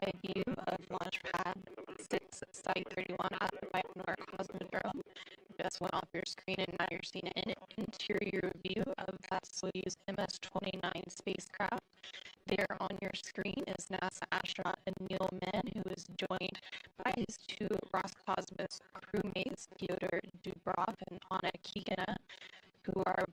live view of Launch Pad 6 Site 31 at the Baikonur Cosmodrome. Just went off your screen and now you're seeing an interior view of that Soyuz MS-29 spacecraft. There on your screen is NASA astronaut Anil Menon, who is joined by his two Roscosmos crewmates, Pyotr Dubrov and Anna Kikina, who are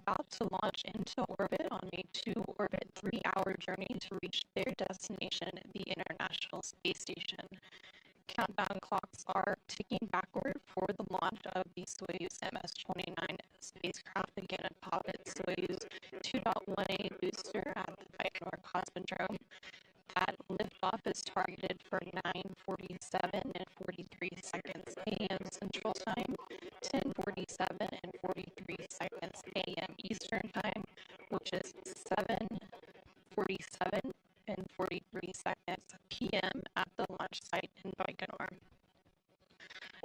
about to launch into orbit on a 2-orbit 3-hour journey to reach their destination, the International Space Station. Countdown clocks are ticking backward for the launch of the Soyuz MS-29 spacecraft again atop its Soyuz 2.1A booster at the Baikonur Cosmodrome. That liftoff is targeted for 9:47 and 43 seconds a.m. Central Time, 10:47 and 43 seconds a.m. Eastern Time, which is 7:47 and 43 seconds p.m. at the launch site in Baikonur.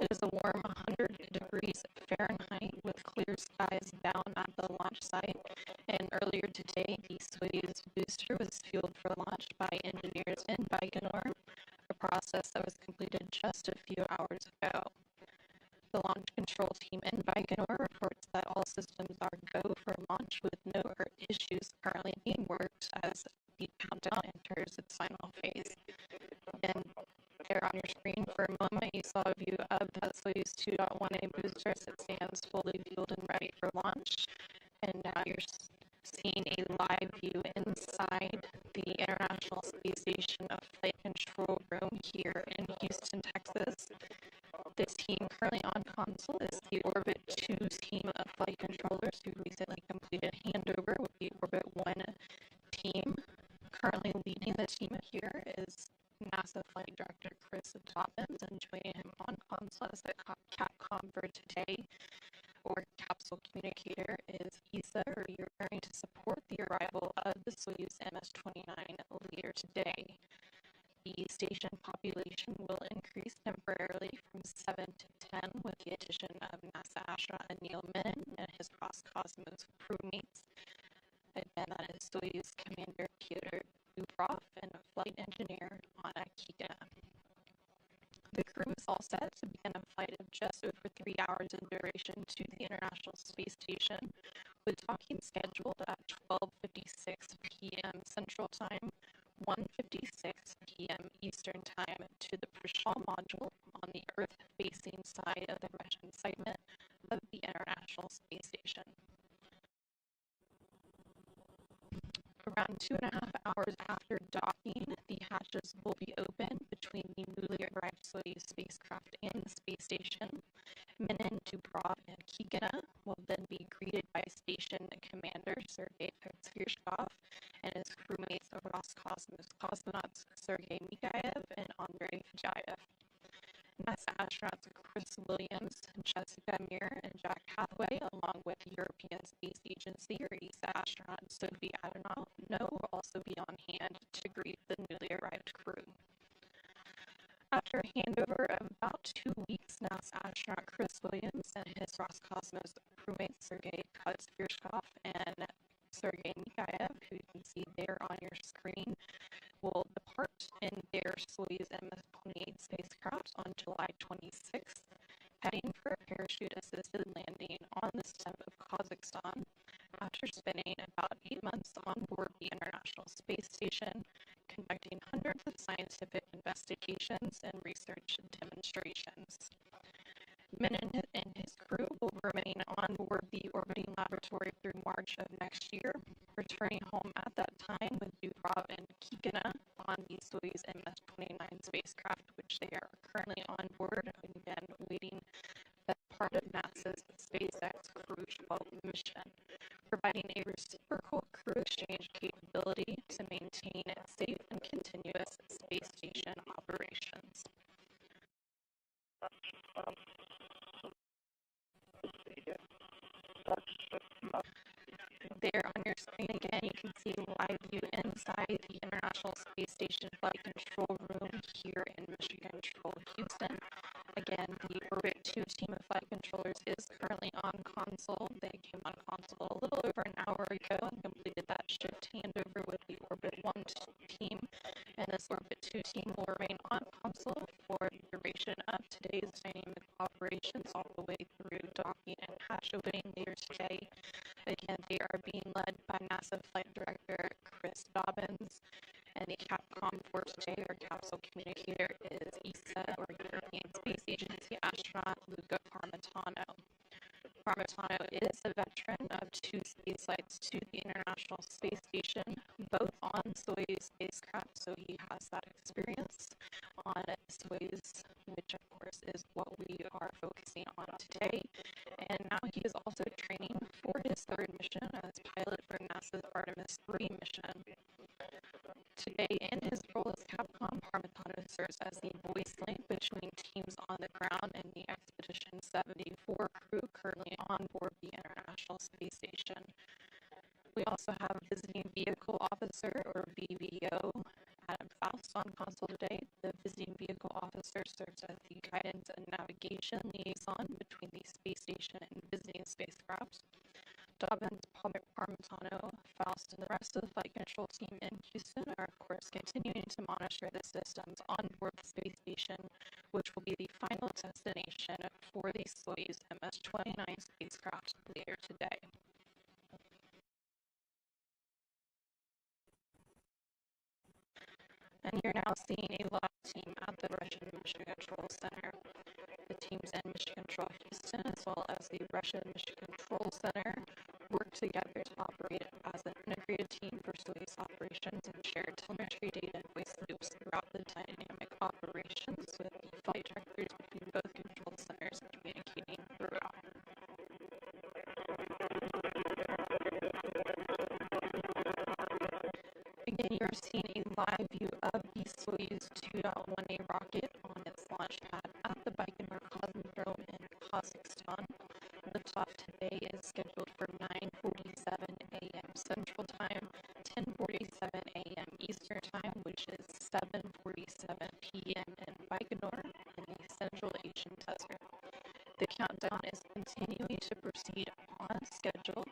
It is a warm 100 degrees Fahrenheit with clear skies down at the launch site, and earlier today the Soyuz booster was fueled for launch by engineers in Baikonur, a process that was completed just a few hours ago. The launch control team in Baikonur reports that all systems are go for launch with no issues currently being worked as the countdown enters its final phase. And there on your screen for a moment you saw a view of that Soyuz 2.1A booster as it stands fully fueled and ready for launch. And now you're seeing a live view inside the International Space Station of Flight Control Room here in Houston, Texas. The team currently on console is the Orbit 2 team of flight controllers who recently completed handover with the Orbit 1 team. Currently leading the team here is NASA Flight Director Chris Dobbins, and joining him on console as the Capcom for today, or capsule communicator, is ESA, referring to support the arrival of the Soyuz MS-29 later today. The station population will increase temporarily from 7 to 10 with the addition of NASA astronaut Anil Menon and his Roscosmos crewmates. Again, that is Soyuz Commander Pyotr Dubrov and flight engineer Anna Kikina. The crew is all set to begin a flight of just over 3 hours in duration to the International Space Station, with docking scheduled at 12:56 p.m. Central Time, 1:56 p.m. Eastern Time to the Prishal module on the Earth-facing side of the Russian segment of the International Space Station. Around 2.5 hours after docking, the hatches will be opened between the newly arrived Soyuz spacecraft and the space station. Menon, Dubrov, and Kikina will then be greeted by Station Commander Sergei Svirskov and his crewmates of Roscosmos cosmonauts Sergei Mikhaev and Andrei Fajayev. NASA astronauts Chris Williams, Jessica Meir, and Jack Hathaway, along with European Space Agency or ESA astronaut Sophie Adenauer, will also be on hand to greet the newly arrived crew. After a handover of about 2 weeks, NASA astronaut Chris Williams and his Roscosmos crewmates Sergei Svirskov and Sergei Mikhaev, who you can see there on your screen, will depart in their Soyuz MS-29 spacecraft on July 26th, heading for a parachute-assisted landing on the steppe of Kazakhstan after spending about 8 months on board the International Space Station, conducting hundreds of scientific investigations and research demonstrations. Menon and his crew will remain on board the orbiting laboratory through March of next year, returning home at that time with Dubrov and Kikina on the Soyuz MS-29 spacecraft, which they are currently on board, again waiting as part of NASA's SpaceX Crew 12 mission, providing a reciprocal crew exchange capability to maintain safe and continuous space station operations. There on your screen again, you can see live view inside the International Space Station Flight Control Room here in Mission Control, Houston. Again, the Orbit 2 team of flight controllers is currently on console. They came on console a little over an hour ago and completed that shift handover with the Orbit 1 team. And this Orbit S-2 team will remain on console for the duration of today's dynamic operations all the way through docking and hatch opening later today. Again, they are being led by NASA Flight Director Chris Dobbins, and the Capcom for today, or capsule communicator, is ESA, or European Space Agency astronaut Luca Parmitano. Parmitano is a veteran of 2 space flights to the International Space Station, both on Soyuz spacecraft, so he has that experience on Soyuz, which of course is what we are focusing on today. And now he is also training for his 3rd mission as pilot for NASA's Artemis 3 mission. Today, in his role as Capcom, Parmitano serves as the voice link between teams on the ground and the Expedition 74 crew currently on board the International Space Station. We also have Visiting Vehicle Officer, or VVO, Adam Faust on console today. The Visiting Vehicle Officer serves as the guidance and navigation liaison between the space station and visiting spacecraft. Dobbins, Parmitano, Faust, and the rest of the flight control team in Houston are, of course, continuing to monitor the systems on board the space station, which will be the final destination for the Soyuz MS-29 spacecraft later today. And you're now seeing a live team at the Russian Mission Control Center. The teams in Mission Control Houston, as well as the Russian Mission Control Center, work together to operate as an integrated team for Soyuz operations and share telemetry data and voice loops throughout the dynamic operations, with the flight directors between both control centers communicating throughout. Again, you're seeing a live view of the Soyuz 2.1A rocket on its launch pad at the Baikonur Cosmodrome in Kazakhstan. Liftoff today is scheduled for 9:47 a.m. Central Time, 10:47 a.m. Eastern Time, which is 7:47 p.m. in Baikonur in the Central Asian Desert. The countdown is continuing to proceed on schedule.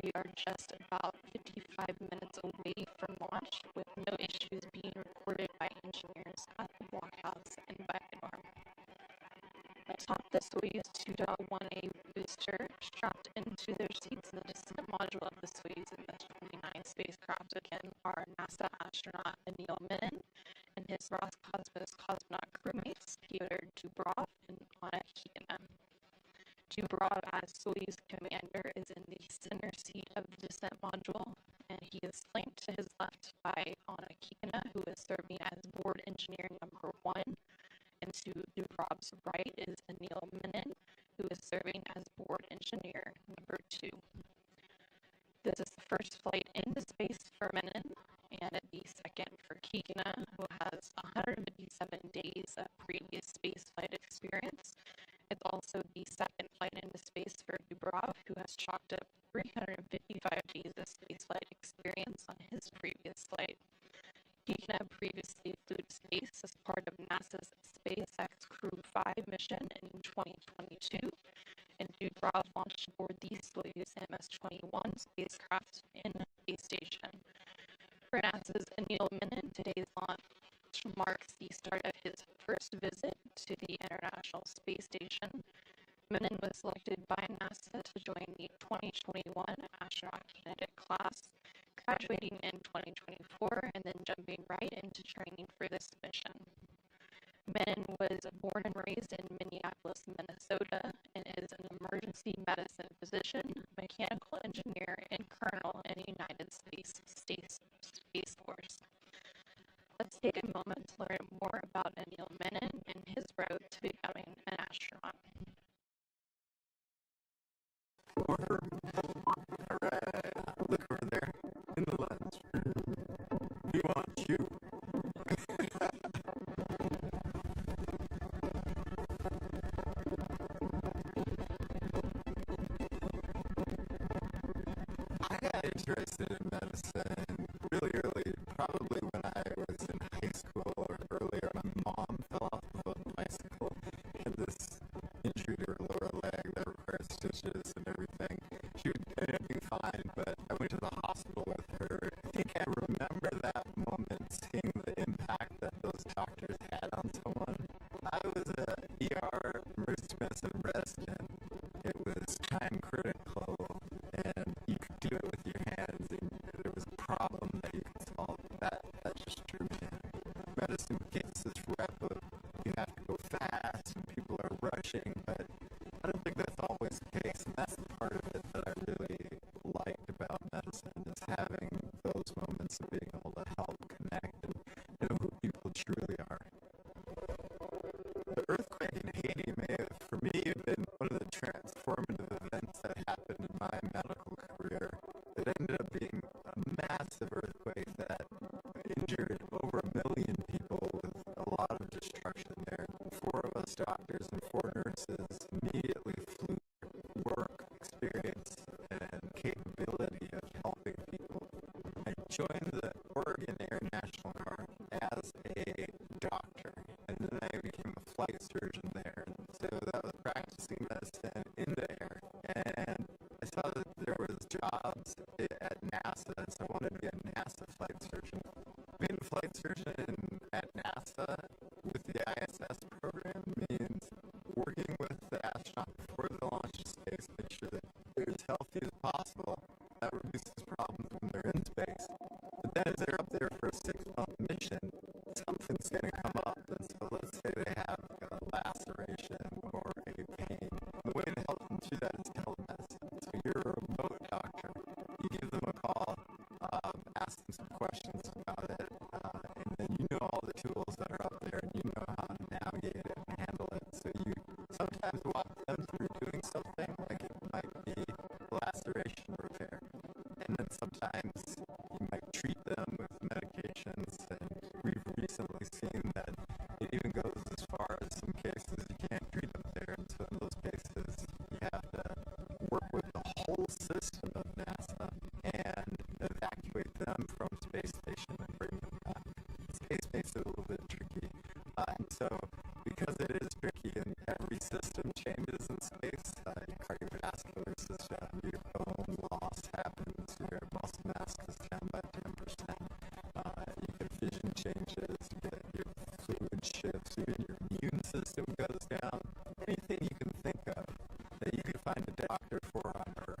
We are just about 55 minutes away from launch, with no issues being recorded by engineers at the blockhouse in Baikonur. Atop the Soyuz 2.1A booster, strapped into their seats in the descent module of the Soyuz MS-29 spacecraft again are NASA astronaut Anil Menon and his Roscosmos cosmonaut crewmates Pyotr Dubrov and Anna Kikina. Dubrov, as Soyuz commander, is in the center seat of the descent module, and he is flanked to his left by Anna Kikina, who is serving as board engineer number 1, and to Dubrov's right is Anil Menon, who is serving as board engineer number 2. This is the first flight into space for Menon, and the second for Kikina, who has 157 days of previous spaceflight experience. It's also the second flight into space for Dubrov, who has chalked up 355 days of spaceflight experience on his previous flight. Kikina previously flew to space as part of NASA's SpaceX Crew 5 mission in 2022, and Dubrov launched aboard the Soyuz MS-29 spacecraft in the space station. For NASA's Anil Menon, today's launch marks the start of his first visit to the International Space Station. Menon was selected by NASA to join the 2021 astronaut candidate class, graduating in 2024 and then jumping right into training for this mission. Menon was born and raised in Minneapolis, Minnesota, and is an emergency medicine physician, mechanical engineer, and colonel in the United States Space Force. Let's take a moment to learn more about Anil Menon and his road to becoming an astronaut. Alright, look over there in the lens. We want you. I got interested in medicine really early, probably when I was in high school or earlier. My mom fell off the bicycle, had this injury to her lower leg that required stitches and everything. She ended up being fine, but I went to the hospital with her. I think I remember that moment, seeing the impact medicine, it was time critical, and you could do it with your hands, and there was a problem that you could solve. That's just true, man. Medicine gets this rep of you have to go fast, and people are rushing, but I don't think that's always the case, and that's the part of it that I really liked about medicine, is having those moments of being able to help connect and know who people truly are. The earthquake in Haiti may have, for me, been one of the transformative events that happened in my medical career. It ended up being a massive earthquake that injured over 1 million people with a lot of destruction there. 4 of us doctors and 4 nurses immediately flew work, experience, and capability of helping people. I joined the Oregon Air National Guard as a doctor, and then I became a flight surgeon there. So that was practicing medicine in the air, and I saw that there was jobs at NASA, so I wanted to be a NASA flight surgeon. Being a flight surgeon at NASA with the ISS program means working with the astronaut before they launch to space, make sure that they're as healthy as possible. That reduces problems when they're in space. But then as they're up there for a 6-month mission, something's going to come up. And so let's say they have a laceration or a pain. The way to help them through that is telemedicine. So you're a remote doctor. You give them a call, ask them some questions about it, and then you know all the tools that are up there, and you know how to navigate it and handle it. So you sometimes walk them through doing something, like it might be laceration repair, and then sometimes you might treat them with medications, and we've recently seen that it even goes as far as some cases you can't treat them there, and so in those cases you have to work with the whole system of NASA and evacuate them from space station and bring them back. Space makes it a little bit tricky, and so because it is tricky and every system changes in space, your cardiovascular system, your bone loss happens, your muscle mass goes down by 10%, you get vision changes, you get your fluid shifts, even your immune system goes down. Anything you can think of that you could find a doctor for on Earth,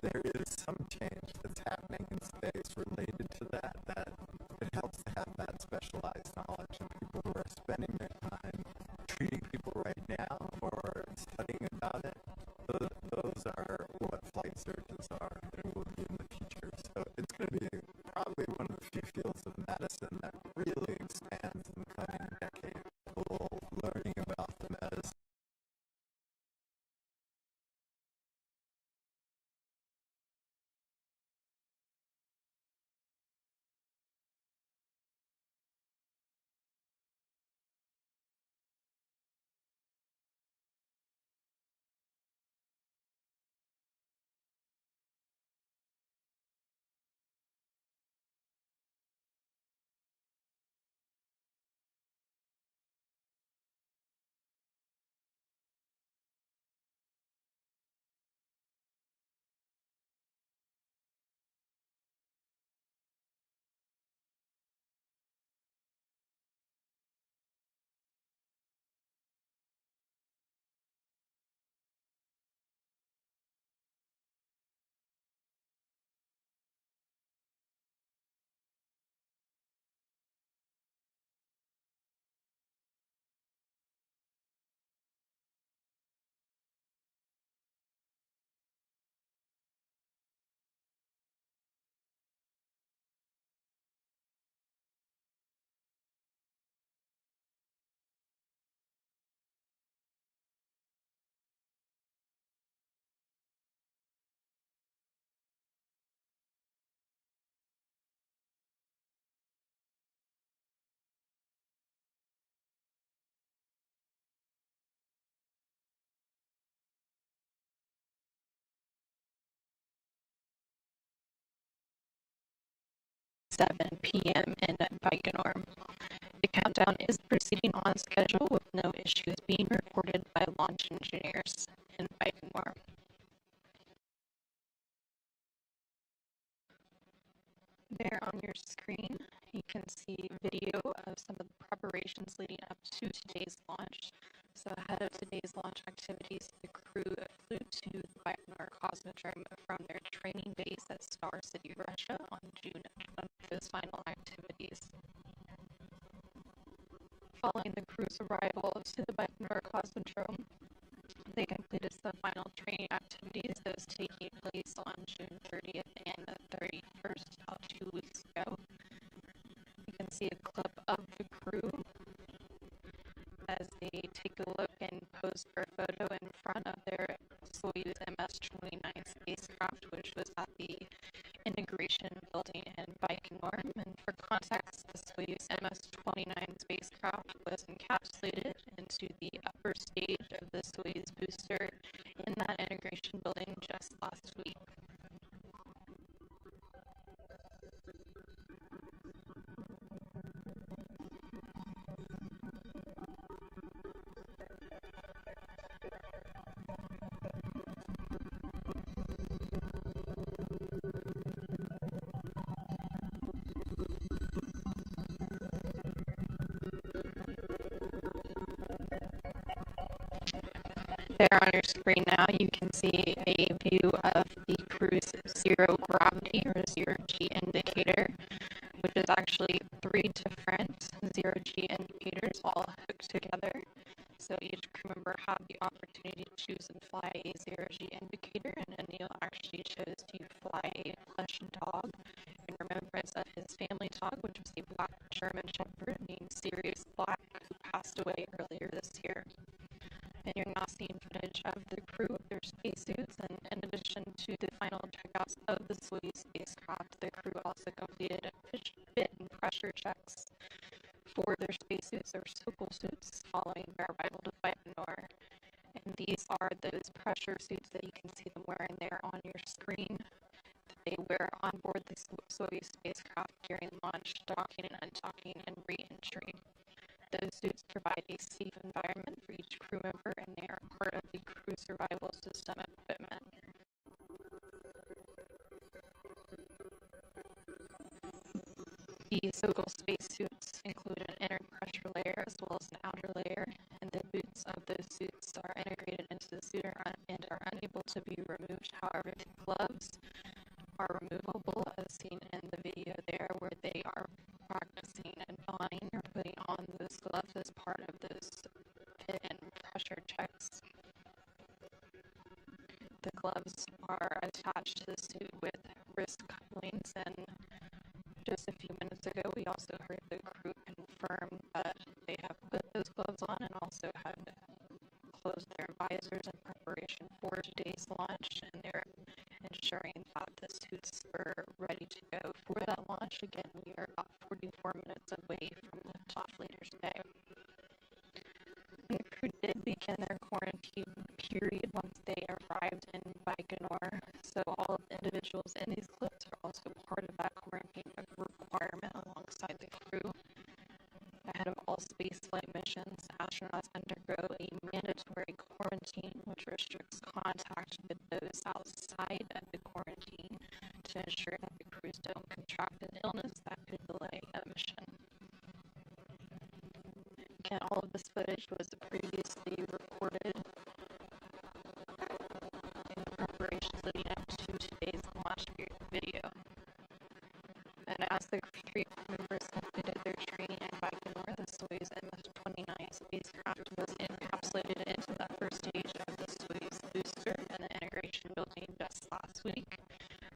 there is some change that's happening in space related to that it helps to have that specialized knowledge, and people who are spending their time treating people right now or studying about it, those are what flight surgeons are and will be in the future. So it's going to be probably one of the few fields of medicine that really expands in the coming decade. People learning about them as p.m. in Baikonur. The countdown is proceeding on schedule with no issues being reported by launch engineers in Baikonur. There on your screen, you can see video of some of the preparations leading up to today's launch. So ahead of today's launch activities, the return from their training base at Star City, Russia on June of those final activities. Following the crew's arrival to the Baikonur Cosmodrome, they completed the final training activities that was taking place on June 30th and the 31st, about 2 weeks ago. You can see a clip of the crew as they take a look and pose for a photo in front of their Soyuz MS-29 spacecraft, which was at the integration building in Baikonur. And for context, the Soyuz MS-29 spacecraft was encapsulated into the upper stage of the Soyuz booster in that integration building just last week. There on your screen now, you can see a view of the crew's zero gravity or zero G indicator, which is actually 3 different zero G indicators all hooked together. So each crew member had the opportunity to choose and fly a zero G indicator, and Anil actually chose to fly a plush dog in remembrance of his family dog, which was a black German shepherd named Sirius Black, who passed away earlier this year. And you're now seeing footage of the crew of their spacesuits, and in addition to the final checkouts of the Soyuz spacecraft, the crew also completed fit and pressure checks for their spacesuits or Sokol suits following their arrival to Baikonur. And these are those pressure suits that you can see them wearing there on your screen that they wear on board the Soyuz spacecraft during launch, docking and undocking, and re-entry. Those suits provide a safe environment for each crew member, and they are part of the crew survival system equipment. The Sokol spacesuits include an inner pressure layer as well as an outer layer, and the boots of those suits are integrated into the suit and are unable to be removed. However, the gloves are removable, as seen in the video there, where they are practicing and donning or putting on those gloves as part of those fit and pressure checks. The gloves are attached to the suit with wrist couplings, and just a few minutes ago we also heard the crew confirm that they have put those gloves on and also had closed their visors in preparation for today's launch, and they're ensuring that the suits were ready to go for that launch. Again, we are about 44 minutes away from liftoff later today. And the crew did begin their quarantine period once they arrived in Baikonur, so all of the individuals in these clips are also part of that quarantine requirement alongside the crew. Ahead of all spaceflight missions, astronauts undergo a mandatory quarantine, which restricts contact with those outside of the quarantine to ensure that the crews don't contract an illness that could delay a mission. Again, all of this footage was previously recorded in preparations leading up to today's launch video. And as the three crew members completed their training in Baikonur, the Soyuz MS-29 spacecraft was encapsulated into the first stage of the Soyuz booster in the integration building just last week.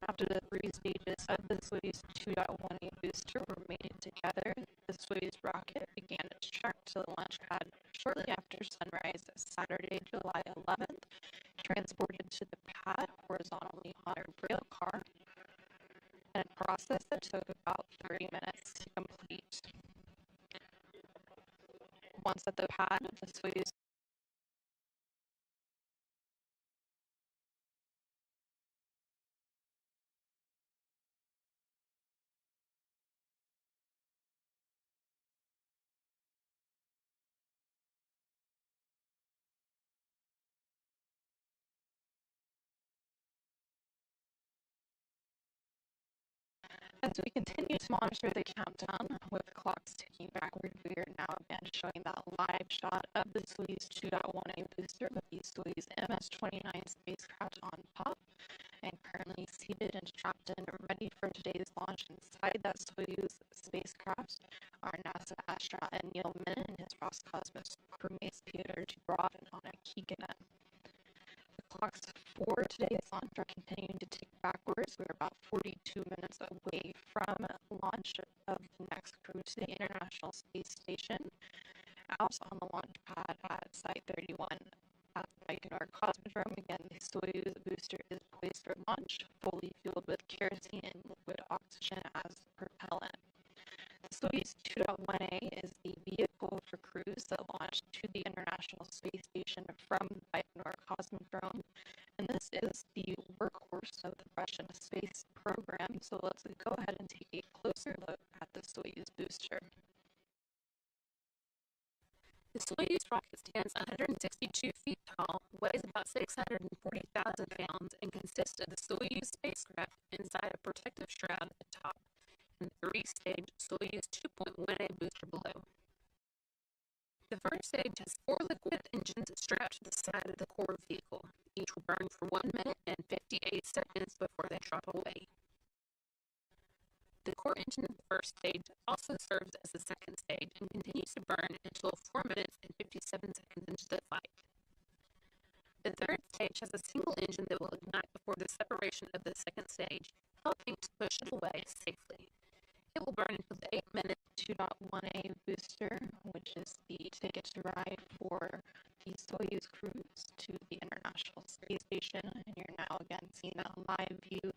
After the 3 stages of the Soyuz 2.1A booster were mated together, the Soyuz rocket began its trek to the launch pad shortly after sunrise Saturday, July 11th, transported to the pad horizontally on a rail car, a process that took about 30 minutes to complete. Once at the pad, the Soyuz As we continue to monitor the countdown with clocks ticking backward, we are now again showing that live shot of the Soyuz 2.1A booster with the Soyuz MS-29 spacecraft on top. and currently seated and strapped in, ready for today's launch inside that Soyuz spacecraft are NASA astronaut Anil Menon and his Roscosmos crewmates Pyotr Dubrov and Anna Kikina. The clocks for today's launch are continuing to tick backwards. We're about 42 minutes away from launch of the next crew to the International Space Station, out on the launch pad at Site 31 at the Baikonur Cosmodrome. Again, the Soyuz booster is poised for launch, fully fueled with kerosene and liquid oxygen as propellant. The Soyuz 2.1A is the vehicle for crews that launch to the International Space Station from the Baikonur Cosmodrome, and this is the workhorse of the Russian space program. So let's go ahead and take a closer look at the Soyuz booster. The Soyuz rocket stands 162 feet tall, weighs about 640,000 pounds, and consists of the Soyuz spacecraft inside a protective shroud at the top and the three-stage Soyuz 2.1A booster below. The first stage has 4 liquid engines strapped to the side of the core vehicle. Each will burn for 1 minute and 58 seconds before they drop away. The core engine of the first stage also serves as the second stage and continues to burn until 4 minutes and 57 seconds into the flight. The third stage has a single engine that will ignite before the separation of the second stage, helping to push it away safely. It will burn until the 8-minute 2.1A booster, which is the ticket to ride for the Soyuz crews to the International Space Station. And you're now again seeing a live view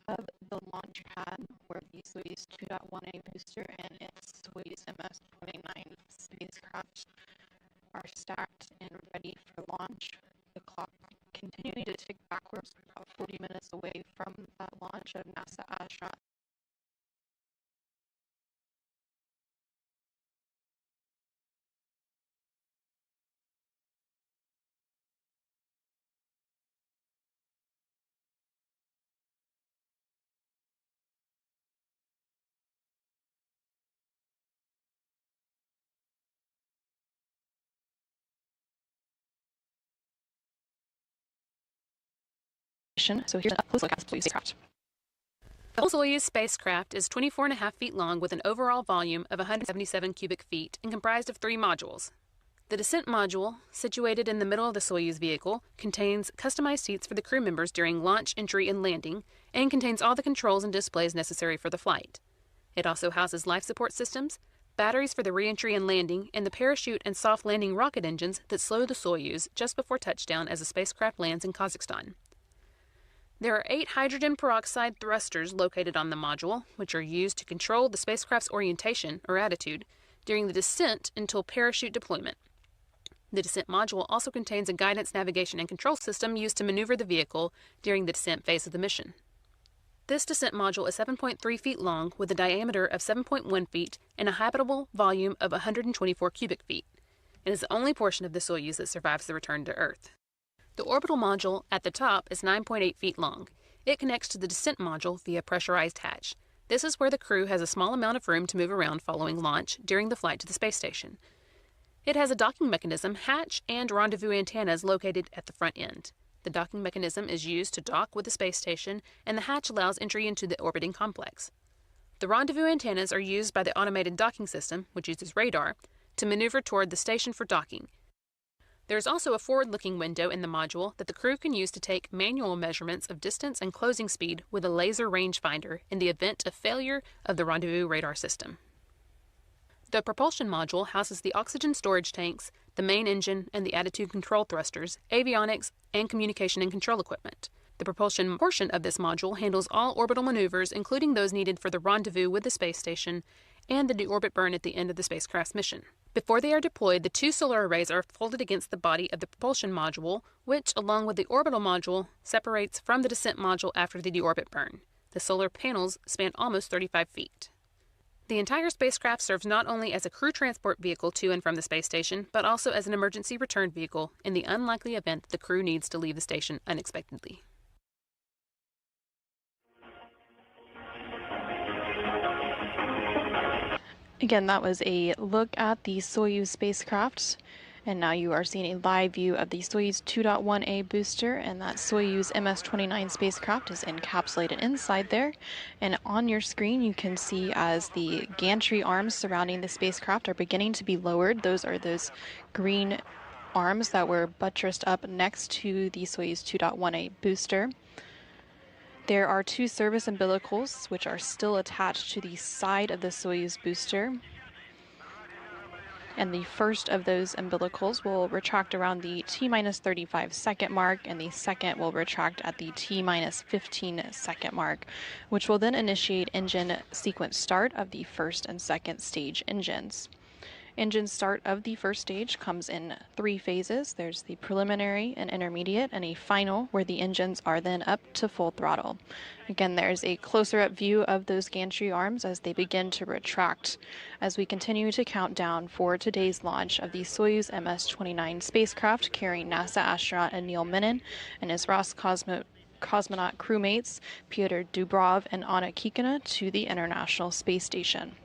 of the launch pad where the Soyuz 2.1A booster and its Soyuz MS-29 spacecraft are stacked and ready for launch. The clock continuing to tick backwards, about 40 minutes away from that launch of NASA astronaut So here's a close look at the Soyuz spacecraft. The whole Soyuz spacecraft is 24.5 feet long with an overall volume of 177 cubic feet and comprised of 3 modules. The descent module, situated in the middle of the Soyuz vehicle, contains customized seats for the crew members during launch, entry, and landing, and contains all the controls and displays necessary for the flight. It also houses life support systems, batteries for the re-entry and landing, and the parachute and soft landing rocket engines that slow the Soyuz just before touchdown as the spacecraft lands in Kazakhstan. There are 8 hydrogen peroxide thrusters located on the module, which are used to control the spacecraft's orientation, or attitude, during the descent until parachute deployment. The descent module also contains a guidance, navigation, and control system used to maneuver the vehicle during the descent phase of the mission. This descent module is 7.3 feet long with a diameter of 7.1 feet and a habitable volume of 124 cubic feet. It is the only portion of the Soyuz that survives the return to Earth. The orbital module at the top is 9.8 feet long. It connects to the descent module via pressurized hatch. This is where the crew has a small amount of room to move around following launch during the flight to the space station. It has a docking mechanism, hatch, and rendezvous antennas located at the front end. The docking mechanism is used to dock with the space station, and the hatch allows entry into the orbiting complex. The rendezvous antennas are used by the automated docking system, which uses radar, to maneuver toward the station for docking. There is also a forward-looking window in the module that the crew can use to take manual measurements of distance and closing speed with a laser rangefinder in the event of failure of the rendezvous radar system. The propulsion module houses the oxygen storage tanks, the main engine, and the attitude control thrusters, avionics, and communication and control equipment. The propulsion portion of this module handles all orbital maneuvers, including those needed for the rendezvous with the space station and the deorbit burn at the end of the spacecraft's mission. Before they are deployed, the 2 solar arrays are folded against the body of the propulsion module, which, along with the orbital module, separates from the descent module after the deorbit burn. The solar panels span almost 35 feet. The entire spacecraft serves not only as a crew transport vehicle to and from the space station, but also as an emergency return vehicle in the unlikely event that the crew needs to leave the station unexpectedly. Again, that was a look at the Soyuz spacecraft. And now you are seeing a live view of the Soyuz 2.1A booster, and that Soyuz MS-29 spacecraft is encapsulated inside there. And on your screen you can see as the gantry arms surrounding the spacecraft are beginning to be lowered. Those are those green arms that were buttressed up next to the Soyuz 2.1A booster. There are two service umbilicals which are still attached to the side of the Soyuz booster. And the first of those umbilicals will retract around the T-minus 35 second mark, and the second will retract at the T-minus 15 second mark, which will then initiate engine sequence start of the first and second stage engines. Engine start of the first stage comes in three phases. There's the preliminary, an intermediate, and a final, where the engines are then up to full throttle. Again, there's a closer up view of those gantry arms as they begin to retract as we continue to count down for today's launch of the Soyuz MS-29 spacecraft carrying NASA astronaut Anil Menon and his Roscosmos cosmonaut crewmates Pyotr Dubrov and Anna Kikina to the International Space Station.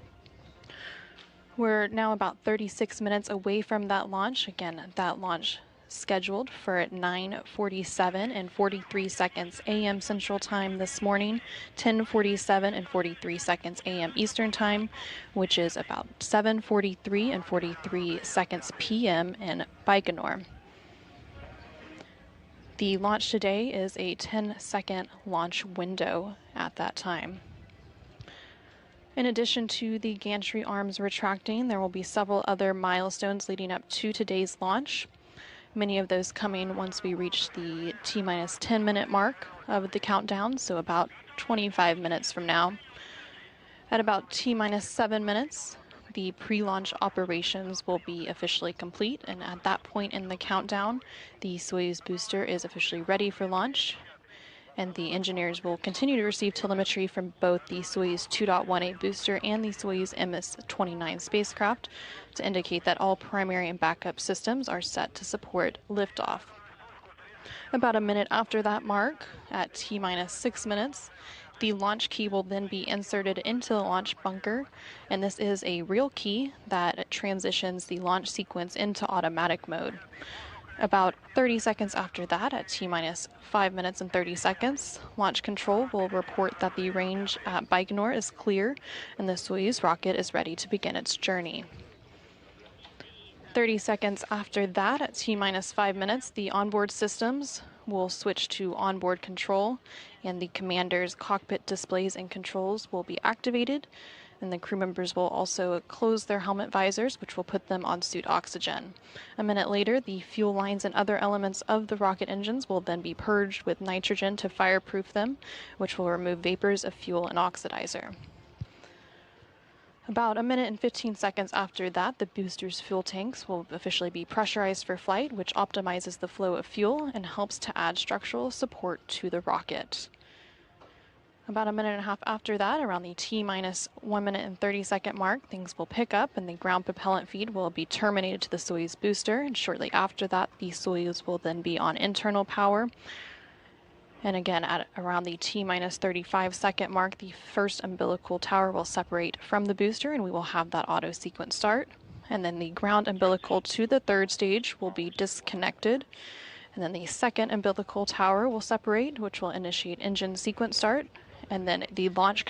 We're now about 36 minutes away from that launch. Again, that launch scheduled for 9:47 and 43 seconds a.m. Central Time this morning, 10:47 and 43 seconds a.m. Eastern Time, which is about 7:43 and 43 seconds p.m. in Baikonur. The launch today is a 10-second launch window at that time. In addition to the gantry arms retracting, there will be several other milestones leading up to today's launch. Many of those coming once we reach the T-minus 10-minute mark of the countdown, so about 25 minutes from now. At about T-minus 7 minutes, the pre-launch operations will be officially complete, and at that point in the countdown, the Soyuz booster is officially ready for launch. And the engineers will continue to receive telemetry from both the Soyuz 2.1A booster and the Soyuz MS-29 spacecraft to indicate that all primary and backup systems are set to support liftoff. About a minute after that mark, at T-minus 6 minutes, the launch key will then be inserted into the launch bunker, and this is a real key that transitions the launch sequence into automatic mode. About 30 seconds after that, at T-minus 5 minutes and 30 seconds, Launch Control will report that the range at Baikonur is clear and the Soyuz rocket is ready to begin its journey. 30 seconds after that, at T-minus 5 minutes, the onboard systems will switch to onboard control, and the commander's cockpit displays and controls will be activated, and the crew members will also close their helmet visors, which will put them on suit oxygen. A minute later, the fuel lines and other elements of the rocket engines will then be purged with nitrogen to fireproof them, which will remove vapors of fuel and oxidizer. About a minute and 15 seconds after that, the booster's fuel tanks will officially be pressurized for flight, which optimizes the flow of fuel and helps to add structural support to the rocket. About a minute and a half after that, around the T-minus 1 minute and 30 second mark, things will pick up and the ground propellant feed will be terminated to the Soyuz booster. And shortly after that, the Soyuz will then be on internal power. And again, at around the T-minus 35 second mark, the first umbilical tower will separate from the booster and we will have that auto sequence start. And then the ground umbilical to the third stage will be disconnected. And then the second umbilical tower will separate, which will initiate engine sequence start. And then the launch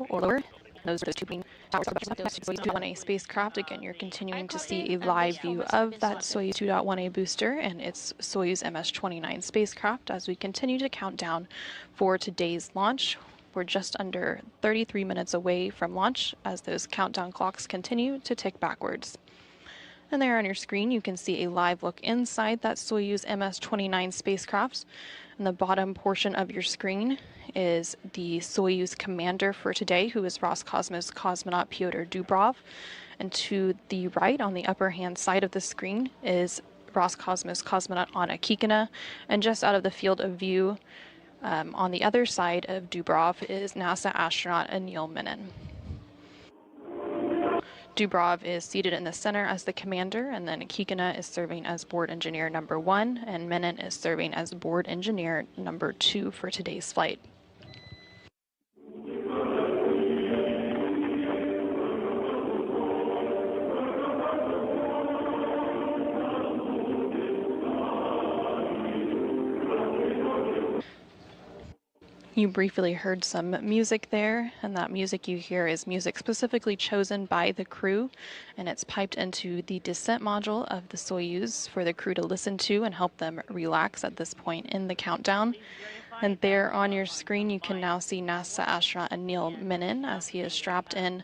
or lower. Those two green towers are next to Soyuz 2.1A spacecraft. Again, you're continuing to see a live view of that Soyuz 2.1A booster and its Soyuz MS-29 spacecraft as we continue to count down for today's launch. We're just under 33 minutes away from launch as those countdown clocks continue to tick backwards. And there on your screen, you can see a live look inside that Soyuz MS-29 spacecraft. In the bottom portion of your screen is the Soyuz commander for today, who is Roscosmos cosmonaut Pyotr Dubrov. And to the right, on the upper hand side of the screen, is Roscosmos cosmonaut Anna Kikina. And just out of the field of view, on the other side of Dubrov, is NASA astronaut Anil Menon. Dubrov is seated in the center as the commander, and then Kikina is serving as board engineer number 1, and Menon is serving as board engineer number 2 for today's flight. You briefly heard some music there, and that music you hear is music specifically chosen by the crew, and it's piped into the descent module of the Soyuz for the crew to listen to and help them relax at this point in the countdown. And there on your screen you can now see NASA astronaut Anil Menon as he is strapped in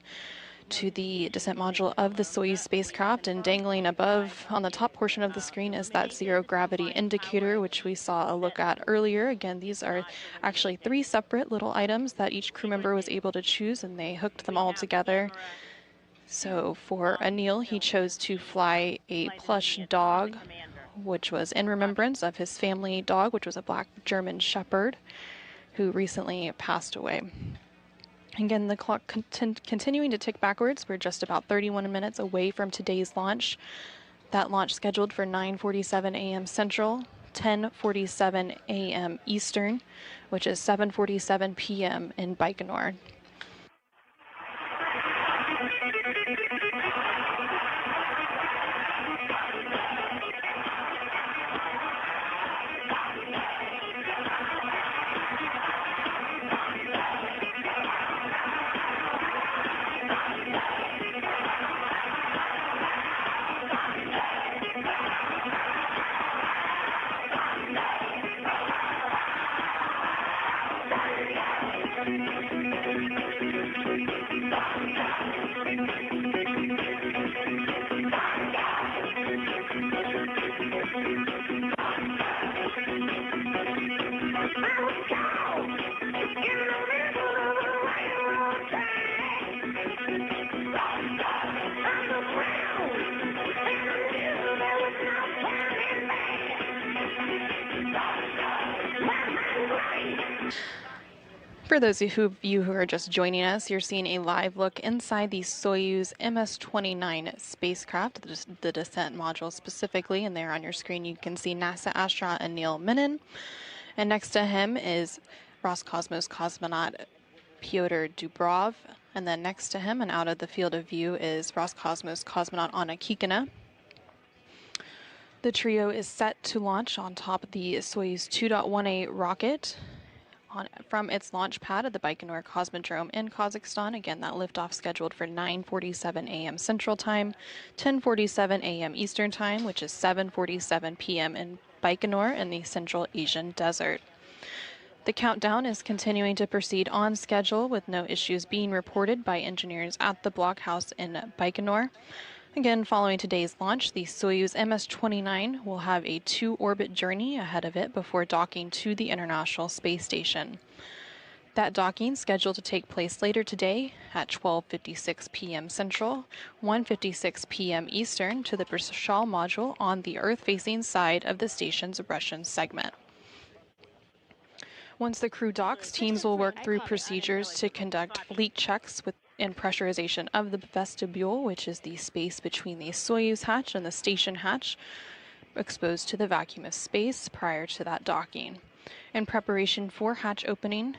to the descent module of the Soyuz spacecraft, and dangling above on the top portion of the screen is that zero gravity indicator, which we saw a look at earlier. Again, these are actually 3 separate little items that each crew member was able to choose, and they hooked them all together. So for Anil, he chose to fly a plush dog, which was in remembrance of his family dog, which was a black German Shepherd who recently passed away. Again, the clock continuing to tick backwards. We're just about 31 minutes away from today's launch. That launch scheduled for 9:47 a.m. Central, 10:47 a.m. Eastern, which is 7:47 p.m. in Baikonur. For those of you who are just joining us, you're seeing a live look inside the Soyuz MS-29 spacecraft, the descent module specifically, and there on your screen you can see NASA astronaut Anil Menon, and next to him is Roscosmos cosmonaut Pyotr Dubrov, and then next to him and out of the field of view is Roscosmos cosmonaut Anna Kikina. The trio is set to launch on top of the Soyuz 2.1A rocket from its launch pad at the Baikonur Cosmodrome in Kazakhstan. Again, that liftoff scheduled for 9:47 a.m. Central Time, 10:47 a.m. Eastern Time, which is 7:47 p.m. in Baikonur in the Central Asian Desert. The countdown is continuing to proceed on schedule with no issues being reported by engineers at the blockhouse in Baikonur. Again, following today's launch, the Soyuz MS-29 will have a 2-orbit journey ahead of it before docking to the International Space Station. That docking scheduled to take place later today at 12:56 p.m. Central, 1:56 p.m. Eastern to the Prishal module on the Earth-facing side of the station's Russian segment. Once the crew docks, teams will work through procedures to conduct leak checks and pressurization of the vestibule, which is the space between the Soyuz hatch and the station hatch, exposed to the vacuum of space prior to that docking. In preparation for hatch opening,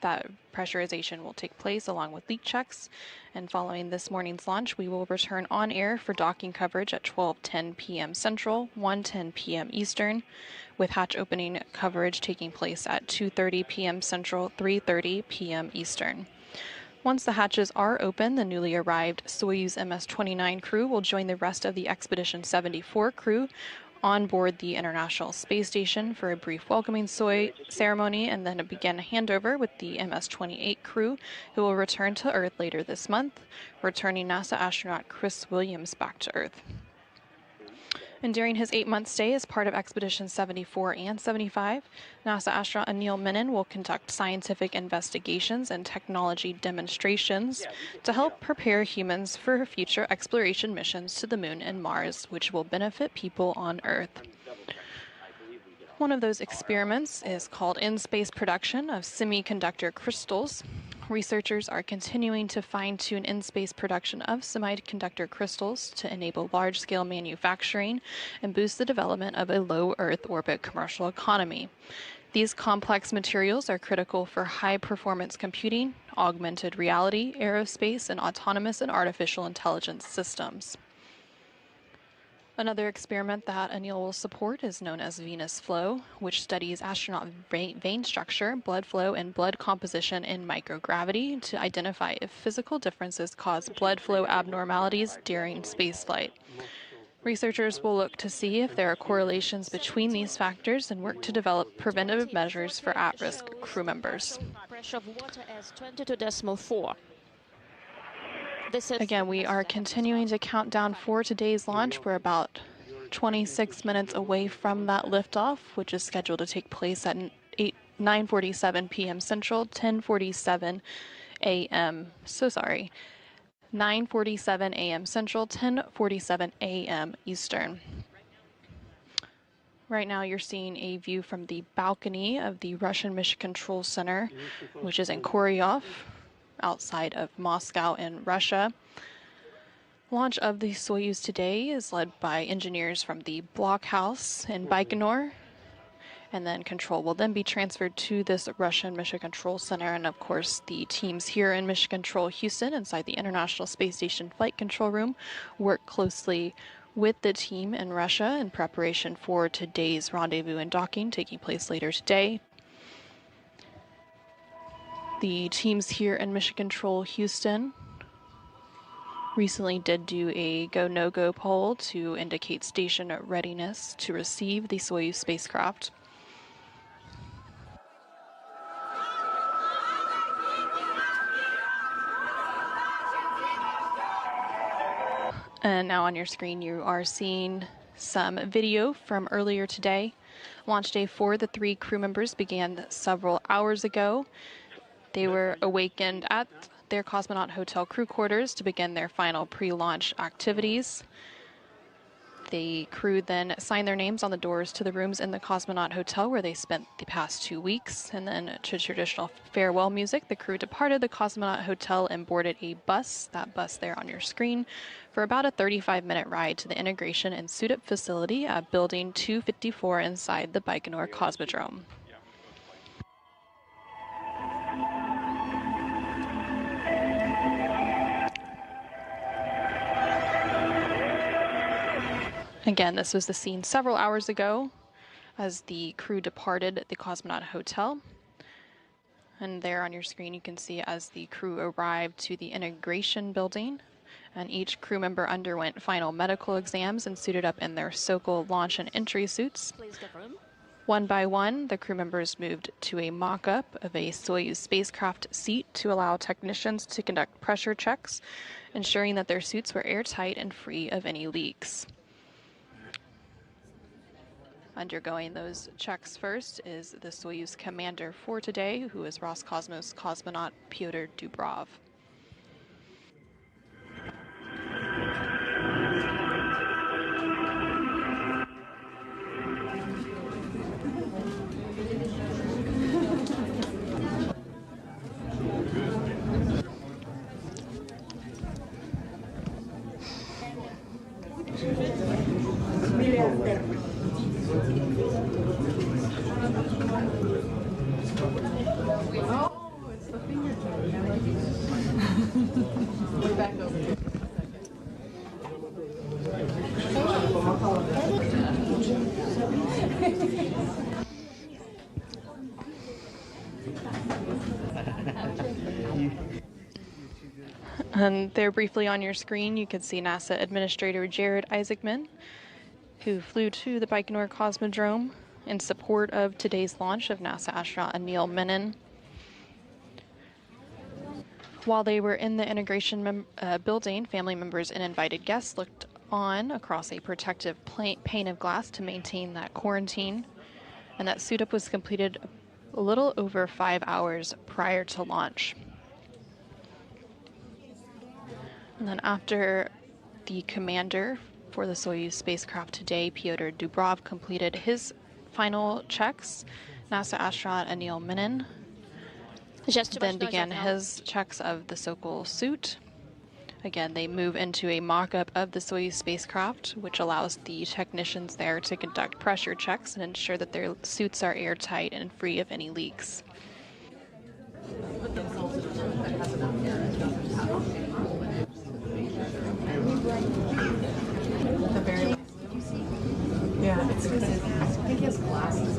that pressurization will take place along with leak checks, and following this morning's launch, we will return on air for docking coverage at 12:10 p.m. Central, 1:10 p.m. Eastern, with hatch opening coverage taking place at 2:30 p.m. Central, 3:30 p.m. Eastern. Once the hatches are open, the newly arrived Soyuz MS-29 crew will join the rest of the Expedition 74 crew on board the International Space Station for a brief welcoming ceremony, and then begin a handover with the MS-28 crew, who will return to Earth later this month, returning NASA astronaut Chris Williams back to Earth. And during his 8-month stay as part of Expedition 74 and 75, NASA astronaut Anil Menon will conduct scientific investigations and technology demonstrations to help prepare humans for future exploration missions to the Moon and Mars, which will benefit people on Earth. One of those experiments is called in-space production of semiconductor crystals, Researchers are continuing to fine-tune in-space production of semiconductor crystals to enable large-scale manufacturing and boost the development of a low Earth orbit commercial economy. These complex materials are critical for high-performance computing, augmented reality, aerospace, and autonomous and artificial intelligence systems. Another experiment that Anil will support is known as Venus Flow, which studies astronaut vein structure, blood flow, and blood composition in microgravity to identify if physical differences cause blood flow abnormalities during spaceflight. Researchers will look to see if there are correlations between these factors and work to develop preventative measures for at-risk crew members. Pressure of water as 22.4. Again, we are continuing to count down for today's launch. We're about 26 minutes away from that liftoff, which is scheduled to take place at 9:47 p.m. Central, 10:47 a.m. 9:47 a.m. Central, 10:47 a.m. Eastern. Right now you're seeing a view from the balcony of the Russian Mission Control Center, which is in Koryov, outside of Moscow in Russia. Launch of the Soyuz today is led by engineers from the blockhouse in Baikonur, and then control will then be transferred to this Russian Mission Control Center, and of course the teams here in Mission Control Houston inside the International Space Station Flight Control Room work closely with the team in Russia in preparation for today's rendezvous and docking taking place later today. The teams here in Mission Control Houston recently did do a go no-go poll to indicate station readiness to receive the Soyuz spacecraft. And now on your screen you are seeing some video from earlier today. Launch day for the 3 crew members began several hours ago. They were awakened at their cosmonaut hotel crew quarters to begin their final pre-launch activities. The crew then signed their names on the doors to the rooms in the cosmonaut hotel where they spent the past 2 weeks. And then to traditional farewell music, the crew departed the cosmonaut hotel and boarded a bus, that bus there on your screen, for about a 35-minute ride to the integration and suit-up facility at Building 254 inside the Baikonur Cosmodrome. Again, this was the scene several hours ago as the crew departed the cosmonaut hotel. And there on your screen you can see as the crew arrived to the integration building, and each crew member underwent final medical exams and suited up in their Sokol launch and entry suits. One by one, the crew members moved to a mock-up of a Soyuz spacecraft seat to allow technicians to conduct pressure checks, ensuring that their suits were airtight and free of any leaks. Undergoing those checks first is the Soyuz commander for today, who is Roscosmos cosmonaut Pyotr Dubrov. And there briefly on your screen you can see NASA Administrator Jared Isaacman, who flew to the Baikonur Cosmodrome in support of today's launch of NASA astronaut Anil Menon. While they were in the integration building, family members and invited guests looked on across a protective pane of glass to maintain that quarantine, and that suit-up was completed a little over 5 hours prior to launch. And then after the commander for the Soyuz spacecraft today, Pyotr Dubrov, completed his final checks, NASA astronaut Anil Menon then began his checks of the Sokol suit. Again, they move into a mock-up of the Soyuz spacecraft, which allows the technicians there to conduct pressure checks and ensure that their suits are airtight and free of any leaks. Yeah, it's because I think he has glasses.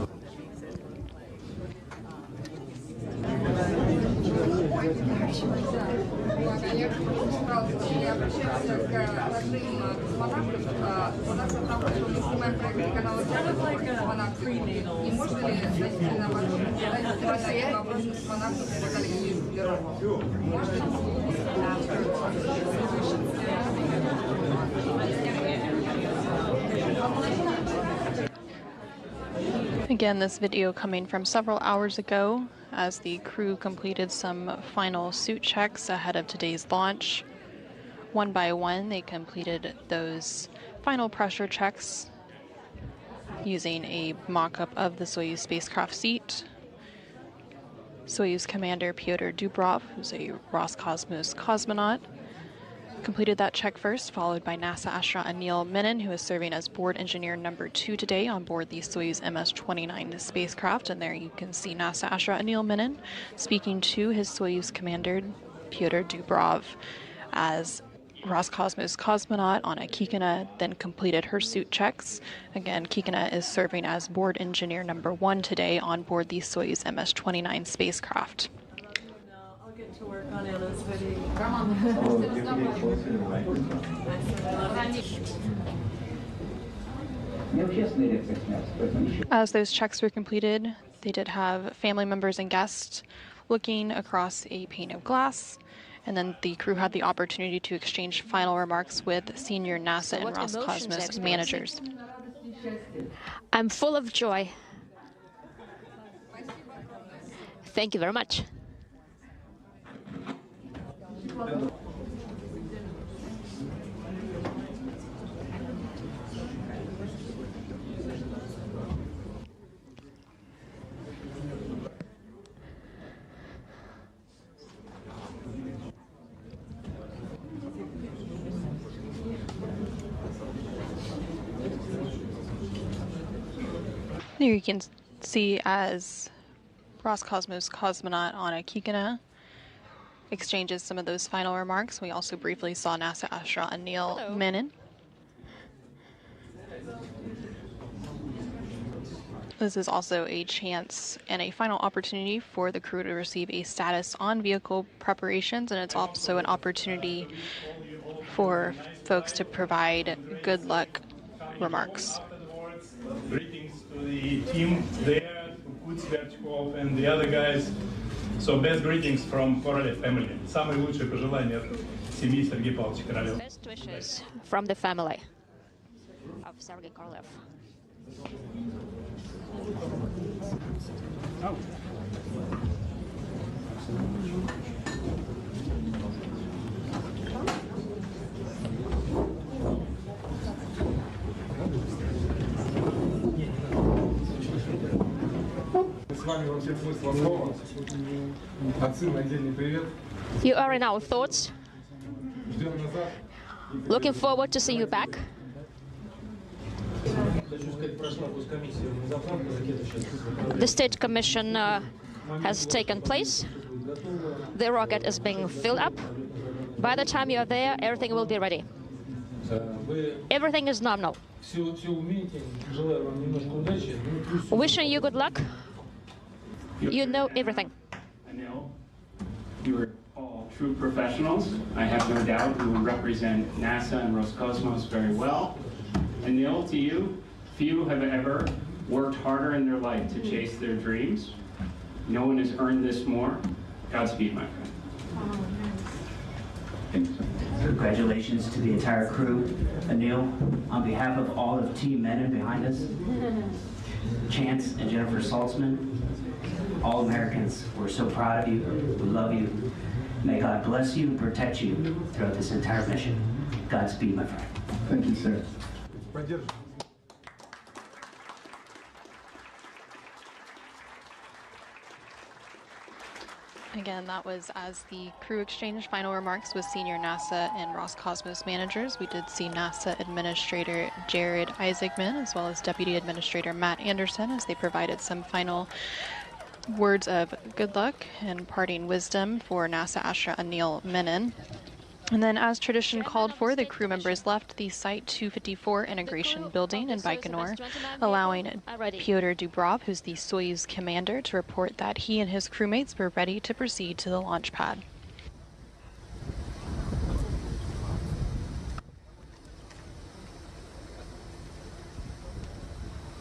Again, this video coming from several hours ago as the crew completed some final suit checks ahead of today's launch. One by one, they completed those final pressure checks using a mock-up of the Soyuz spacecraft seat. Soyuz Commander Pyotr Dubrov, who's a Roscosmos cosmonaut, completed that check first, followed by NASA astronaut Anil Menon, who is serving as board engineer number 2 today on board the Soyuz MS-29 spacecraft. And there you can see NASA astronaut Anil Menon speaking to his Soyuz commander, Pyotr Dubrov, as Roscosmos cosmonaut Anna Kikina then completed her suit checks. Again, Kikina is serving as board engineer number 1 today on board the Soyuz MS-29 spacecraft. I'll get to work on Anna's video. As those checks were completed, they did have family members and guests looking across a pane of glass, and then the crew had the opportunity to exchange final remarks with senior NASA and Roscosmos managers. I'm full of joy. Thank you very much. Here you can see as Roscosmos cosmonaut Anna Kikina exchanges some of those final remarks. We also briefly saw NASA astronaut Anil Menon. This is also a chance and a final opportunity for the crew to receive a status on vehicle preparations, and it's also an opportunity for folks to provide good luck remarks. Greetings to the team there, to Kutzverchkov and the other guys. So best greetings from Korolev family. Самые лучшие пожелания от семьи Сергея Павловича Королева. Best wishes from the family of Sergei Korolev. Oh. You are in our thoughts. Looking forward to see you back. The state commission has taken place. The rocket is being filled up. By the time you are there, everything will be ready. Everything is nominal. Wishing you good luck. You know everything. Anil, you are all true professionals. I have no doubt you will represent NASA and Roscosmos very well. Anil, to you, few have ever worked harder in their life to chase their dreams. No one has earned this more. Godspeed, my friend. Congratulations to the entire crew. Anil, on behalf of all of Team Menon behind us, Chance and Jennifer Saltzman, all Americans, we're so proud of you. We love you. May God bless you and protect you throughout this entire mission. Godspeed, my friend. Thank you, sir. Again, that was as the crew exchanged final remarks with senior NASA and Roscosmos managers. We did see NASA Administrator Jared Isaacman as well as Deputy Administrator Matt Anderson as they provided some final words of good luck and parting wisdom for NASA astronaut Anil Menon. And then, as tradition called for, the crew members left the Site 254 integration building in Baikonur, allowing Pyotr Dubrov, who's the Soyuz commander, to report that he and his crewmates were ready to proceed to the launch pad.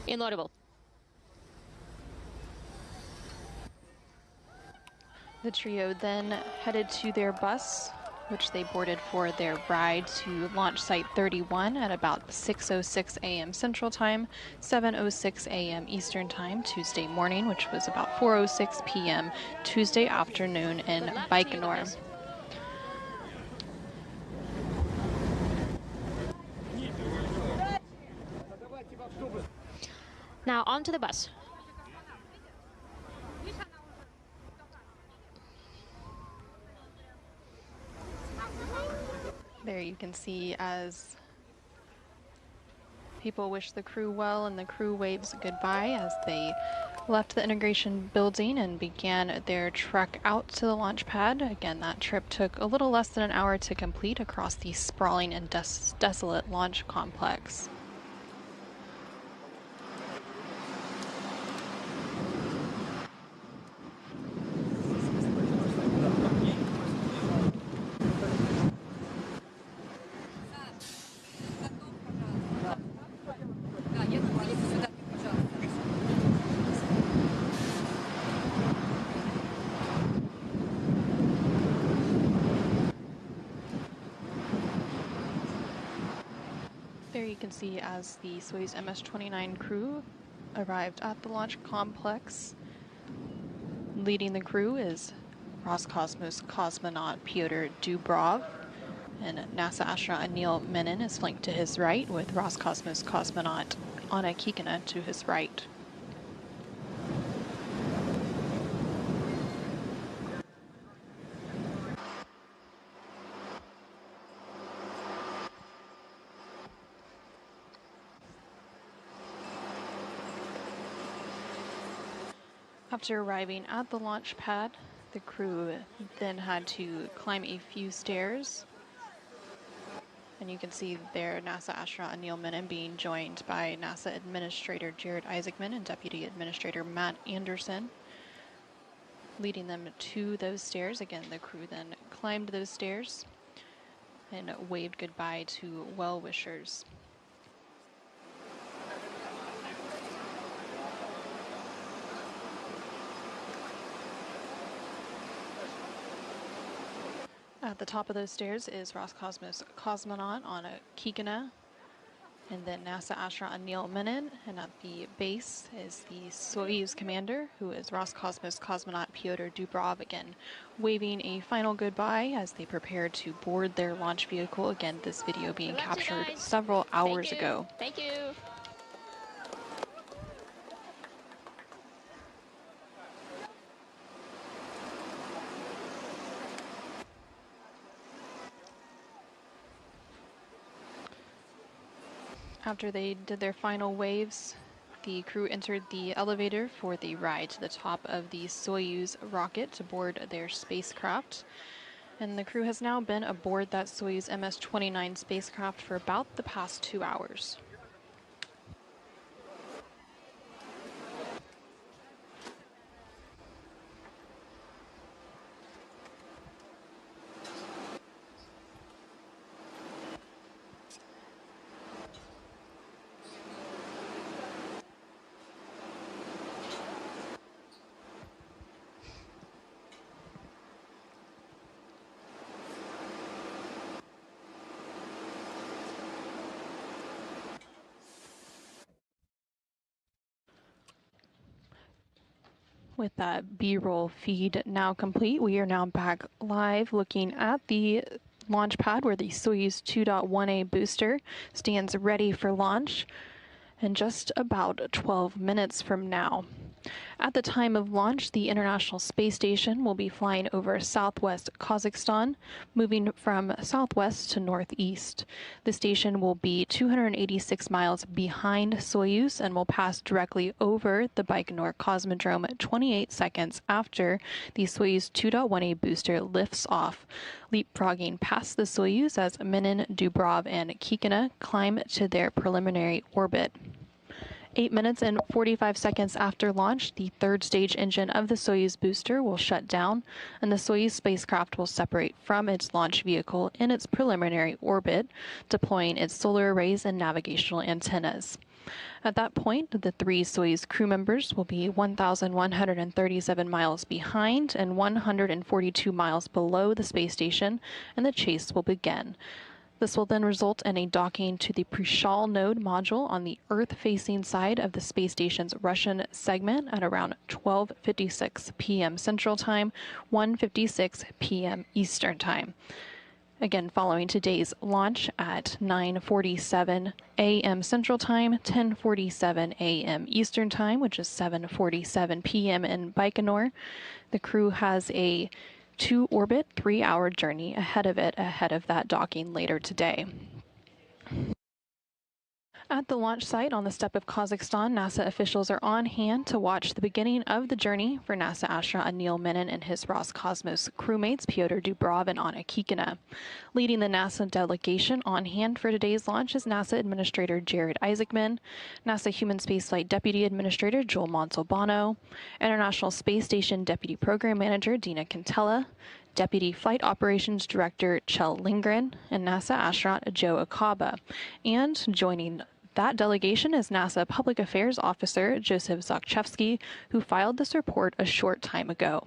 Inaudible. The trio then headed to their bus, which they boarded for their ride to launch site 31 at about 6:06 a.m. Central Time, 7:06 a.m. Eastern Time, Tuesday morning, which was about 4:06 p.m. Tuesday afternoon in Baikonur. Now onto the bus. There you can see as people wish the crew well and the crew waves goodbye as they left the integration building and began their trek out to the launch pad. Again, that trip took a little less than an hour to complete across the sprawling and desolate launch complex. There you can see as the Soyuz MS-29 crew arrived at the launch complex. Leading the crew is Roscosmos cosmonaut Pyotr Dubrov, and NASA astronaut Anil Menon is flanked to his right with Roscosmos cosmonaut Anna Kikina to his right. After arriving at the launch pad, the crew then had to climb a few stairs. And you can see there NASA astronaut Anil Menon being joined by NASA Administrator Jared Isaacman and Deputy Administrator Matt Anderson, leading them to those stairs. Again, the crew then climbed those stairs and waved goodbye to well-wishers. At the top of those stairs is Roscosmos cosmonaut Anna Kikina, and then NASA astronaut Anil Menon, and at the base is the Soyuz commander, who is Roscosmos cosmonaut Pyotr Dubrov, again waving a final goodbye as they prepare to board their launch vehicle. Again, this video being captured several hours ago. Thank you. After they did their final waves, the crew entered the elevator for the ride to the top of the Soyuz rocket to board their spacecraft. And the crew has now been aboard that Soyuz MS-29 spacecraft for about the past 2 hours. With that B-roll feed now complete, we are now back live looking at the launch pad where the Soyuz 2.1A booster stands ready for launch in just about 12 minutes from now. At the time of launch, the International Space Station will be flying over southwest Kazakhstan, moving from southwest to northeast. The station will be 286 miles behind Soyuz and will pass directly over the Baikonur Cosmodrome 28 seconds after the Soyuz 2.1A booster lifts off, leapfrogging past the Soyuz as Menon, Dubrov, and Kikina climb to their preliminary orbit. 8 minutes and 45 seconds after launch, the third stage engine of the Soyuz booster will shut down, and the Soyuz spacecraft will separate from its launch vehicle in its preliminary orbit, deploying its solar arrays and navigational antennas. At that point, the 3 Soyuz crew members will be 1,137 miles behind and 142 miles below the space station, and the chase will begin. This will then result in a docking to the Prishal node module on the Earth-facing side of the space station's Russian segment at around 12:56 p.m. Central Time, 1:56 p.m. Eastern Time. Again, following today's launch at 9:47 a.m. Central Time, 10:47 a.m. Eastern Time, which is 7:47 p.m. in Baikonur, the crew has a 2-orbit, 3-hour journey ahead of that docking later today. At the launch site on the steppe of Kazakhstan, NASA officials are on hand to watch the beginning of the journey for NASA astronaut Anil Menon and his Roscosmos crewmates Pyotr Dubrov and Anna Kikina. Leading the NASA delegation on hand for today's launch is NASA Administrator Jared Isaacman, NASA Human Spaceflight Deputy Administrator Joel Montalbano, International Space Station Deputy Program Manager Dina Cantella, Deputy Flight Operations Director Kjell Lindgren, and NASA astronaut Joe Akaba. And joining that delegation is NASA Public Affairs Officer Joseph Zakchevsky, who filed this report a short time ago.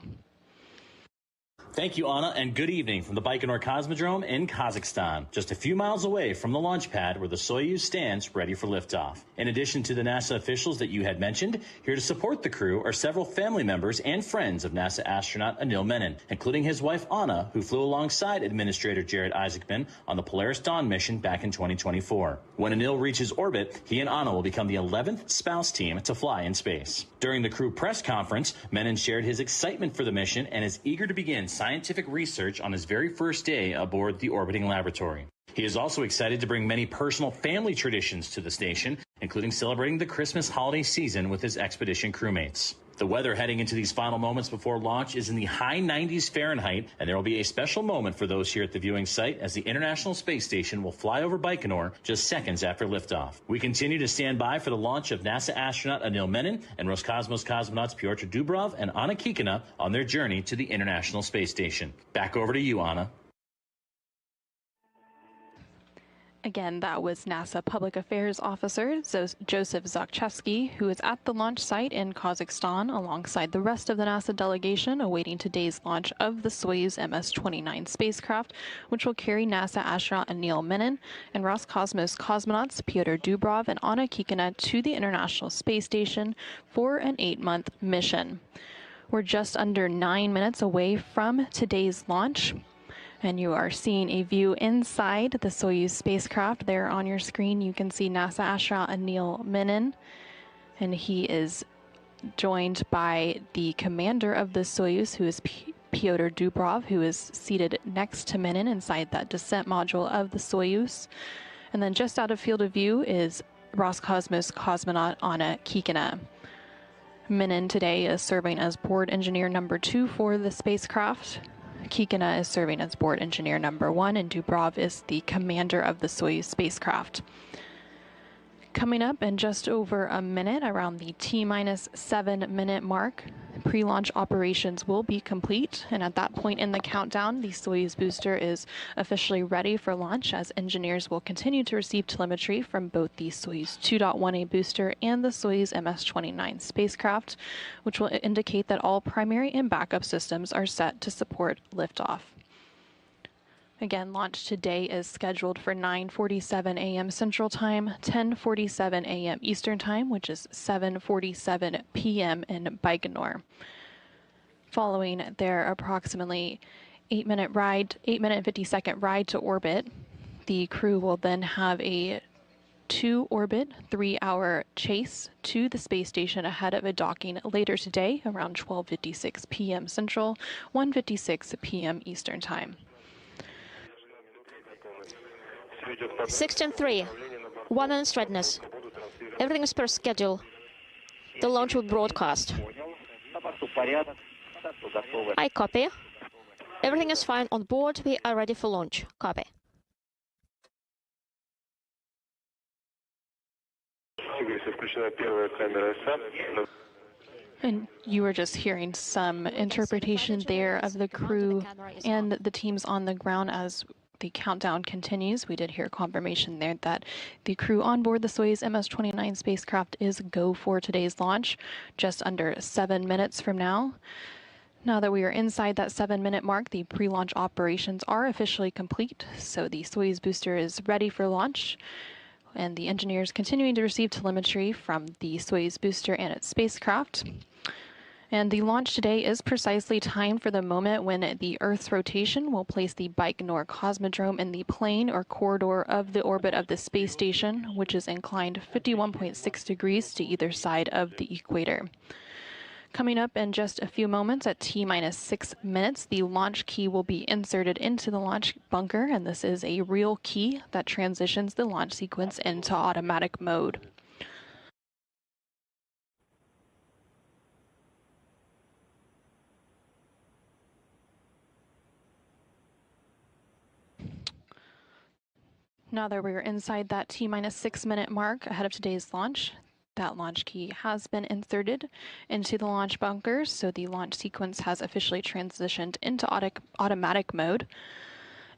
Thank you, Anna, and good evening from the Baikonur Cosmodrome in Kazakhstan, just a few miles away from the launch pad where the Soyuz stands ready for liftoff. In addition to the NASA officials that you had mentioned, here to support the crew are several family members and friends of NASA astronaut Anil Menon, including his wife Anna, who flew alongside Administrator Jared Isaacman on the Polaris Dawn mission back in 2024. When Anil reaches orbit, he and Anna will become the 11th spouse team to fly in space. During the crew press conference, Menon shared his excitement for the mission and is eager to begin scientific research on his very first day aboard the orbiting laboratory. He is also excited to bring many personal family traditions to the station, including celebrating the Christmas holiday season with his expedition crewmates. The weather heading into these final moments before launch is in the high 90s Fahrenheit, and there will be a special moment for those here at the viewing site as the International Space Station will fly over Baikonur just seconds after liftoff. We continue to stand by for the launch of NASA astronaut Anil Menon and Roscosmos cosmonauts Pyotr Dubrov and Anna Kikina on their journey to the International Space Station. Back over to you, Anna. Again, that was NASA Public Affairs Officer Joseph Zakchevsky, who is at the launch site in Kazakhstan alongside the rest of the NASA delegation awaiting today's launch of the Soyuz MS-29 spacecraft, which will carry NASA astronaut Anil Menon and Roscosmos cosmonauts Pyotr Dubrov and Anna Kikina to the International Space Station for an 8-month mission. We're just under 9 minutes away from today's launch, and you are seeing a view inside the Soyuz spacecraft. There on your screen, you can see NASA astronaut Anil Menon, and he is joined by the commander of the Soyuz, who is Pyotr Dubrov, who is seated next to Menon inside that descent module of the Soyuz. And then just out of field of view is Roscosmos cosmonaut Anna Kikina. Menon today is serving as board engineer number 2 for the spacecraft. Kikina is serving as board engineer number 1, and Dubrov is the commander of the Soyuz spacecraft. Coming up in just over a minute, around the T-minus 7-minute mark, pre-launch operations will be complete, and at that point in the countdown, the Soyuz booster is officially ready for launch as engineers will continue to receive telemetry from both the Soyuz 2.1A booster and the Soyuz MS-29 spacecraft, which will indicate that all primary and backup systems are set to support liftoff. Again, launch today is scheduled for 9:47 a.m. Central Time, 10:47 a.m. Eastern Time, which is 7:47 p.m. in Baikonur. Following their approximately 8-minute and 50-second ride to orbit, the crew will then have a 2-orbit, 3-hour chase to the space station ahead of a docking later today around 12:56 p.m. Central, 1:56 p.m. Eastern Time. 16-3, 1 minute readiness. Everything is per schedule. The launch will broadcast. I copy. Everything is fine on board. We are ready for launch. Copy. And you were just hearing some interpretation there of the crew and the teams on the ground as the countdown continues. We did hear confirmation there that the crew on board the Soyuz MS-29 spacecraft is go for today's launch, just under 7 minutes from now. Now that we are inside that 7-minute mark, the pre-launch operations are officially complete, so the Soyuz booster is ready for launch, and the engineers continuing to receive telemetry from the Soyuz booster and its spacecraft. And the launch today is precisely timed for the moment when the Earth's rotation will place the Baikonur Cosmodrome in the plane or corridor of the orbit of the space station, which is inclined 51.6 degrees to either side of the equator. Coming up in just a few moments at T-minus 6 minutes, the launch key will be inserted into the launch bunker, and this is a real key that transitions the launch sequence into automatic mode. Now that we're inside that T-minus 6 minute mark ahead of today's launch, that launch key has been inserted into the launch bunker, so the launch sequence has officially transitioned into automatic mode.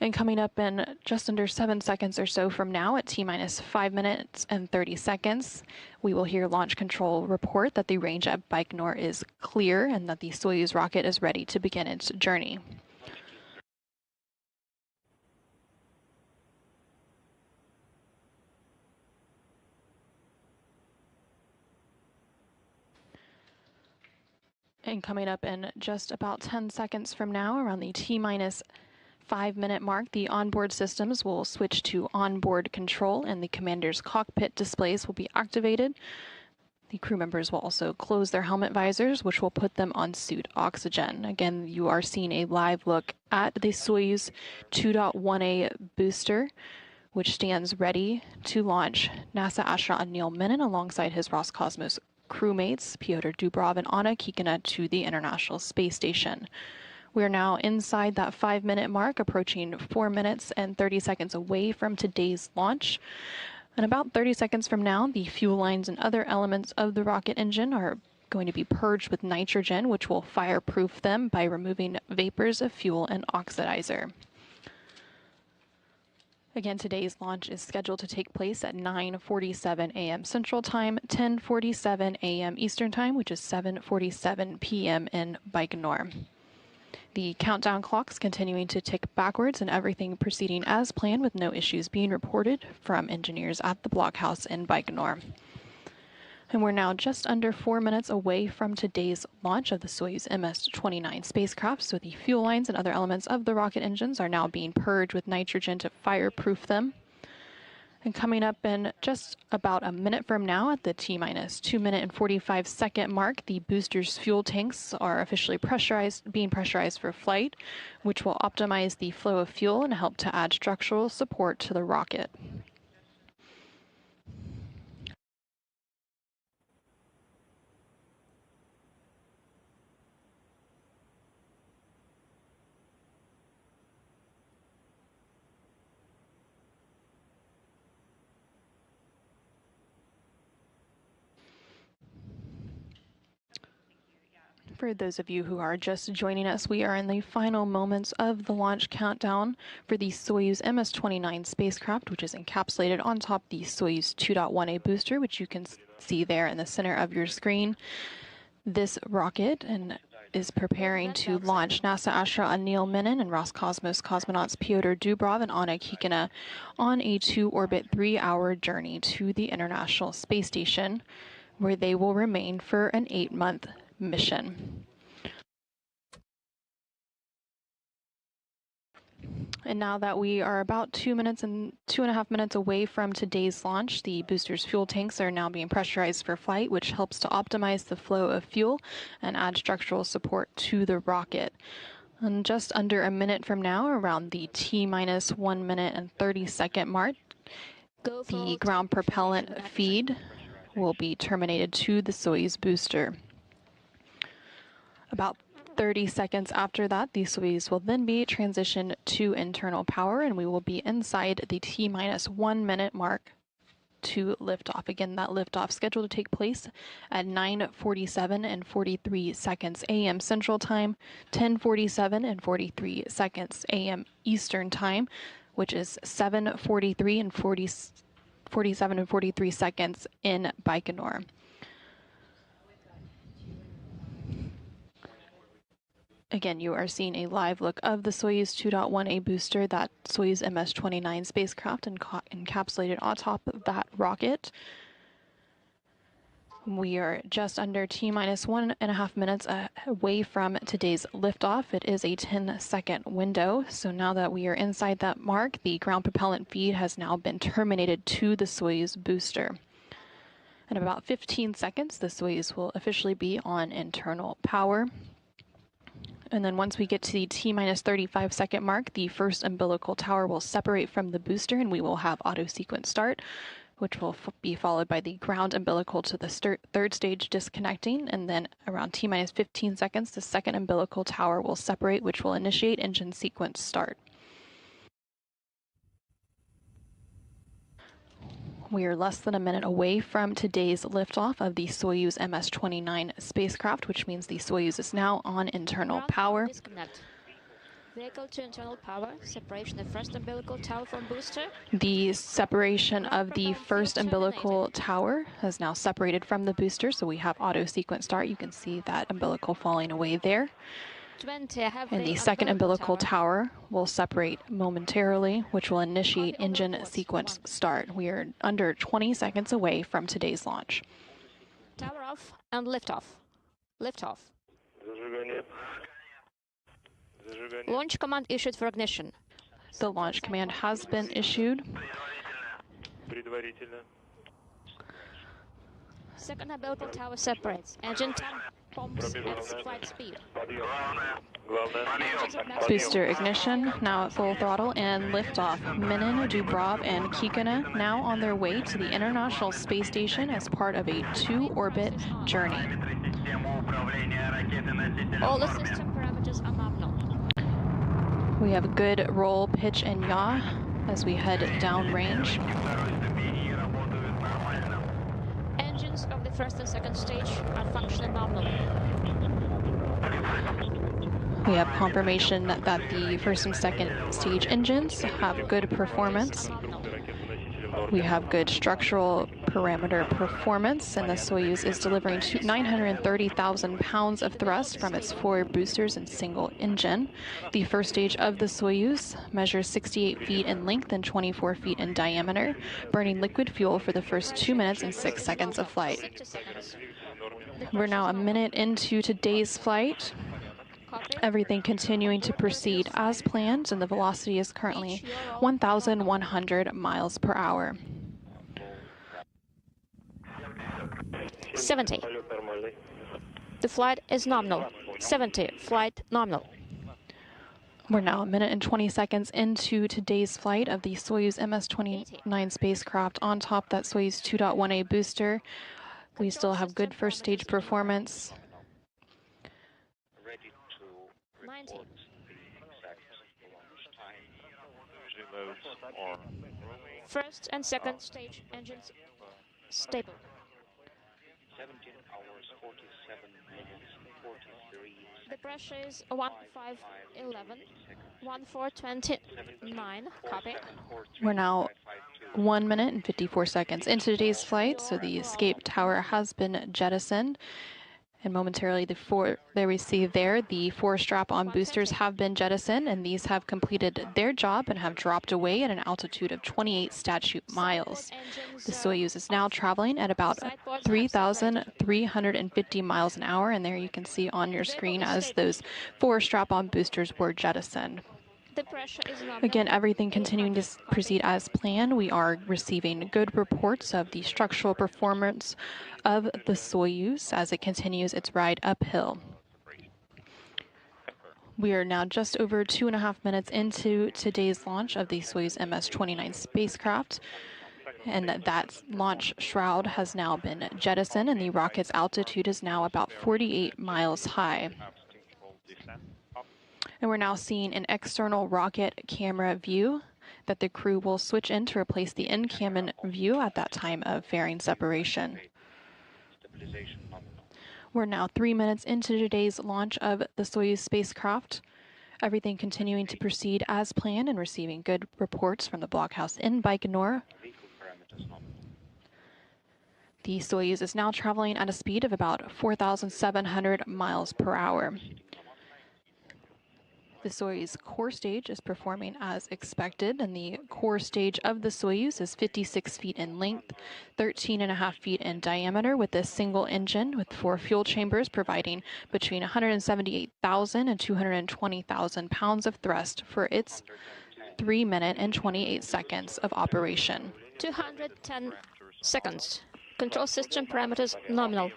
And coming up in just under 7 seconds or so from now at T-minus 5 minutes and 30 seconds, we will hear launch control report that the range at Baikonur is clear and that the Soyuz rocket is ready to begin its journey. And coming up in just about 10 seconds from now, around the T-minus 5 minute mark, the onboard systems will switch to onboard control and the commander's cockpit displays will be activated. The crew members will also close their helmet visors, which will put them on suit oxygen. Again, you are seeing a live look at the Soyuz 2.1A booster, which stands ready to launch NASA astronaut Anil Menon alongside his Roscosmos crewmates Pyotr Dubrov and Anna Kikina to the International Space Station. We are now inside that 5 minute mark, approaching 4 minutes and 30 seconds away from today's launch. And about 30 seconds from now, the fuel lines and other elements of the rocket engine are going to be purged with nitrogen, which will fireproof them by removing vapors of fuel and oxidizer. Again, today's launch is scheduled to take place at 9:47 a.m. Central Time, 10:47 a.m. Eastern Time, which is 7:47 p.m. in Baikonur. The countdown clock's continuing to tick backwards and everything proceeding as planned with no issues being reported from engineers at the blockhouse in Baikonur. And we're now just under 4 minutes away from today's launch of the Soyuz MS-29 spacecraft, so the fuel lines and other elements of the rocket engines are now being purged with nitrogen to fireproof them. And coming up in just about a minute from now at the T-minus 2 minute and 45 second mark, the booster's fuel tanks are officially being pressurized for flight, which will optimize the flow of fuel and help to add structural support to the rocket. For those of you who are just joining us, we are in the final moments of the launch countdown for the Soyuz MS-29 spacecraft, which is encapsulated on top the Soyuz 2.1A booster, which you can see there in the center of your screen. This rocket is preparing to launch NASA astronaut Anil Menon and Roscosmos cosmonauts Pyotr Dubrov and Anna Kikina on a 2-orbit 3-hour journey to the International Space Station, where they will remain for an 8-month mission. And now that we are about 2.5 minutes away from today's launch, the booster's fuel tanks are now being pressurized for flight, which helps to optimize the flow of fuel and add structural support to the rocket. And just under a minute from now, around the T-minus 1 minute and 30-second mark, the ground propellant feed will be terminated to the Soyuz booster. About 30 seconds after that, the Soyuz will then be transitioned to internal power, and we will be inside the T-minus 1 minute mark to liftoff. Again, that liftoff scheduled to take place at 9:47 and 43 seconds a.m. Central Time, 10:47 and 43 seconds a.m. Eastern Time, which is 7:43 and 47 and 43 seconds in Baikonur. Again, you are seeing a live look of the Soyuz 2.1A booster, that Soyuz MS-29 spacecraft encapsulated on top of that rocket. We are just under T-minus 1.5 minutes away from today's liftoff. It is a 10-second window. So now that we are inside that mark, the ground propellant feed has now been terminated to the Soyuz booster. In about 15 seconds, the Soyuz will officially be on internal power. And then once we get to the T-minus 35-second mark, the first umbilical tower will separate from the booster, and we will have auto-sequence start, which will be followed by the ground umbilical to the third stage disconnecting. And then around T-minus 15 seconds, the second umbilical tower will separate, which will initiate engine sequence start. We are less than a minute away from today's liftoff of the Soyuz MS-29 spacecraft, which means the Soyuz is now on internal power. Disconnect. Vehicle to internal power. Separation of first umbilical tower from booster. The separation of the first umbilical tower has now separated from the booster, so we have auto sequence start. You can see that umbilical falling away there. 20, And the second umbilical tower will separate momentarily, which will initiate engine sequence start. We are under 20 seconds away from today's launch. Tower off and liftoff. Liftoff. Launch command issued for ignition. The launch command has been issued. Second umbilical tower separates. Engine pumps at flight speed. Booster ignition now at full throttle and liftoff. Menon, Dubrov, and Kikina now on their way to the International Space Station as part of a 2-orbit journey. All the system parameters are nominal. We have a good roll, pitch, and yaw as we head downrange. Engines of the first and second stage are functioning nominally. We have confirmation that the first and second stage engines have good performance. We have good structural parameter performance, and the Soyuz is delivering 930,000 pounds of thrust from its 4 boosters and single engine. The first stage of the Soyuz measures 68 feet in length and 24 feet in diameter, burning liquid fuel for the first 2 minutes and 6 seconds of flight. We're now a minute into today's flight. Everything continuing to proceed as planned, and the velocity is currently 1,100 miles per hour. 70. The flight is nominal. 70. Flight nominal. We're now a minute and 20 seconds into today's flight of the Soyuz MS-29 spacecraft on top that Soyuz 2.1A booster. We still have good first stage performance. 90. First and second stage engines stable. 17 hours, 47 minutes, 43. The pressure is 1511, 1429. Copy. We're now 1 minute and 54 seconds into today's flight, so the escape tower has been jettisoned. And momentarily, there we see there, the 4 strap-on boosters have been jettisoned, and these have completed their job and have dropped away at an altitude of 28 statute miles. The Soyuz is now traveling at about 3,350 miles an hour, and there you can see on your screen as those 4 strap-on boosters were jettisoned. The pressure is nominal. Again, everything continuing to proceed as planned. We are receiving good reports of the structural performance of the Soyuz as it continues its ride uphill. We are now just over 2.5 minutes into today's launch of the Soyuz MS-29 spacecraft, and that launch shroud has now been jettisoned, and the rocket's altitude is now about 48 miles high. And we're now seeing an external rocket camera view that the crew will switch in to replace the in-cabin view at that time of fairing separation. We're now 3 minutes into today's launch of the Soyuz spacecraft. Everything continuing to proceed as planned and receiving good reports from the blockhouse in Baikonur. The Soyuz is now traveling at a speed of about 4,700 miles per hour. The Soyuz core stage is performing as expected, and the core stage of the Soyuz is 56 feet in length, 13.5 feet in diameter, with a single engine with 4 fuel chambers providing between 178,000 and 220,000 pounds of thrust for its 3 minute and 28 seconds of operation. 210 seconds. Control system parameters nominal.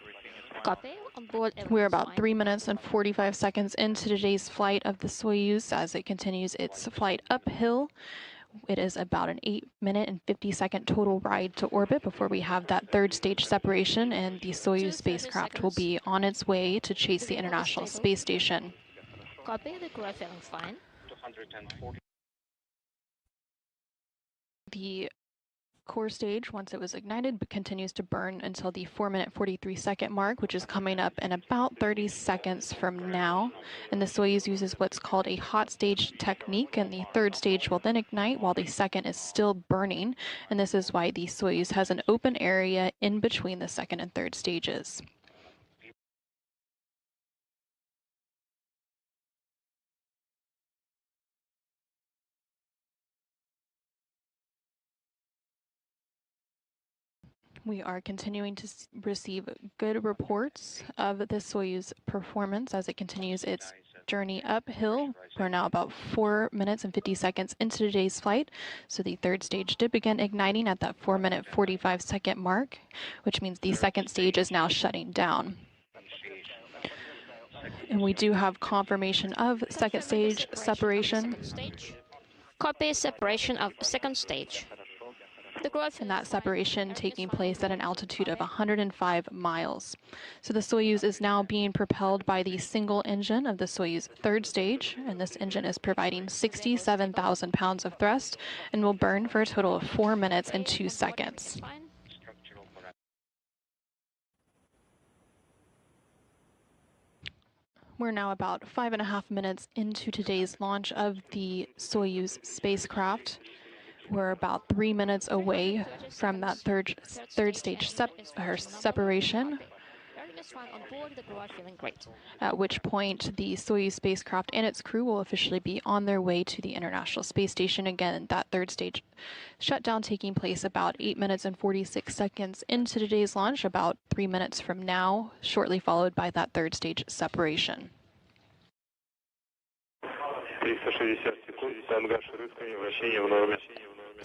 Copy. On board. We're about 3 minutes and 45 seconds into today's flight of the Soyuz as it continues its flight uphill. It is about an 8 minute and 50 second total ride to orbit before we have that third stage separation, and the Soyuz spacecraft will be on its way to chase the International Space Station. Copy. The crew are feeling fine. The core stage, once it was ignited, continues to burn until the 4 minute 43 second mark, which is coming up in about 30 seconds from now. And the Soyuz uses what's called a hot stage technique, and the third stage will then ignite while the second is still burning. And this is why the Soyuz has an open area in between the second and third stages. We are continuing to receive good reports of the Soyuz performance as it continues its journey uphill. We're now about 4 minutes and 50 seconds into today's flight. So the third stage did begin igniting at that 4 minute 45 second mark, which means the second stage is now shutting down. And we do have confirmation of second stage separation. Copy separation of second stage. And that separation taking place at an altitude of 105 miles. So the Soyuz is now being propelled by the single engine of the Soyuz third stage, and this engine is providing 67,000 pounds of thrust and will burn for a total of 4 minutes and 2 seconds. We're now about 5.5 minutes into today's launch of the Soyuz spacecraft. We're about 3 minutes away from that third stage separation, at which point the Soyuz spacecraft and its crew will officially be on their way to the International Space Station. Again, that third stage shutdown taking place about 8 minutes and 46 seconds into today's launch, about 3 minutes from now, shortly followed by that third stage separation.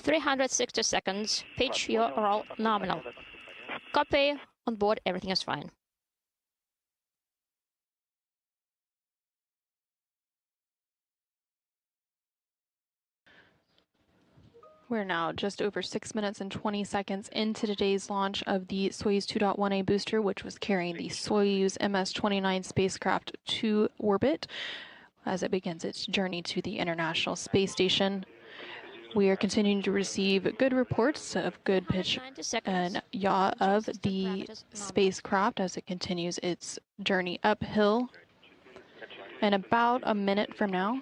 360 seconds. Pitch your roll nominal. Copy. On board, everything is fine. We're now just over 6 minutes and 20 seconds into today's launch of the Soyuz 2.1A booster, which was carrying the Soyuz MS-29 spacecraft to orbit as it begins its journey to the International Space Station. We are continuing to receive good reports of good pitch and yaw of the spacecraft as it continues its journey uphill. And about a minute from now,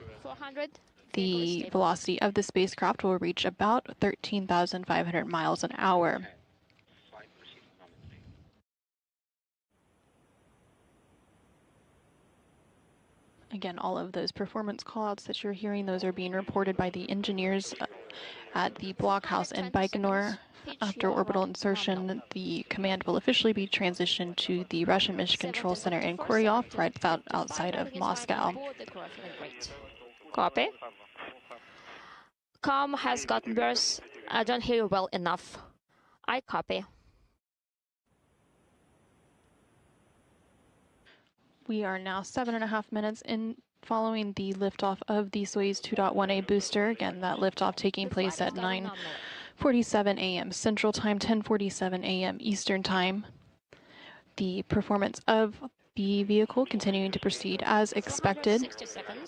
the velocity of the spacecraft will reach about 13,500 miles an hour. Again, all of those performance callouts that you're hearing, those are being reported by the engineers at the blockhouse in Baikonur. After orbital insertion, the command will officially be transitioned to the Russian Mission Control Center in Koryov, right outside of Moscow. Copy. Com has gotten worse. I don't hear you well enough. I copy. We are now 7.5 minutes in following the liftoff of the Soyuz 2.1A booster. Again, that liftoff taking place at 9:47 a.m. Central Time, 10:47 a.m. Eastern Time. The performance of the vehicle continuing to proceed as expected.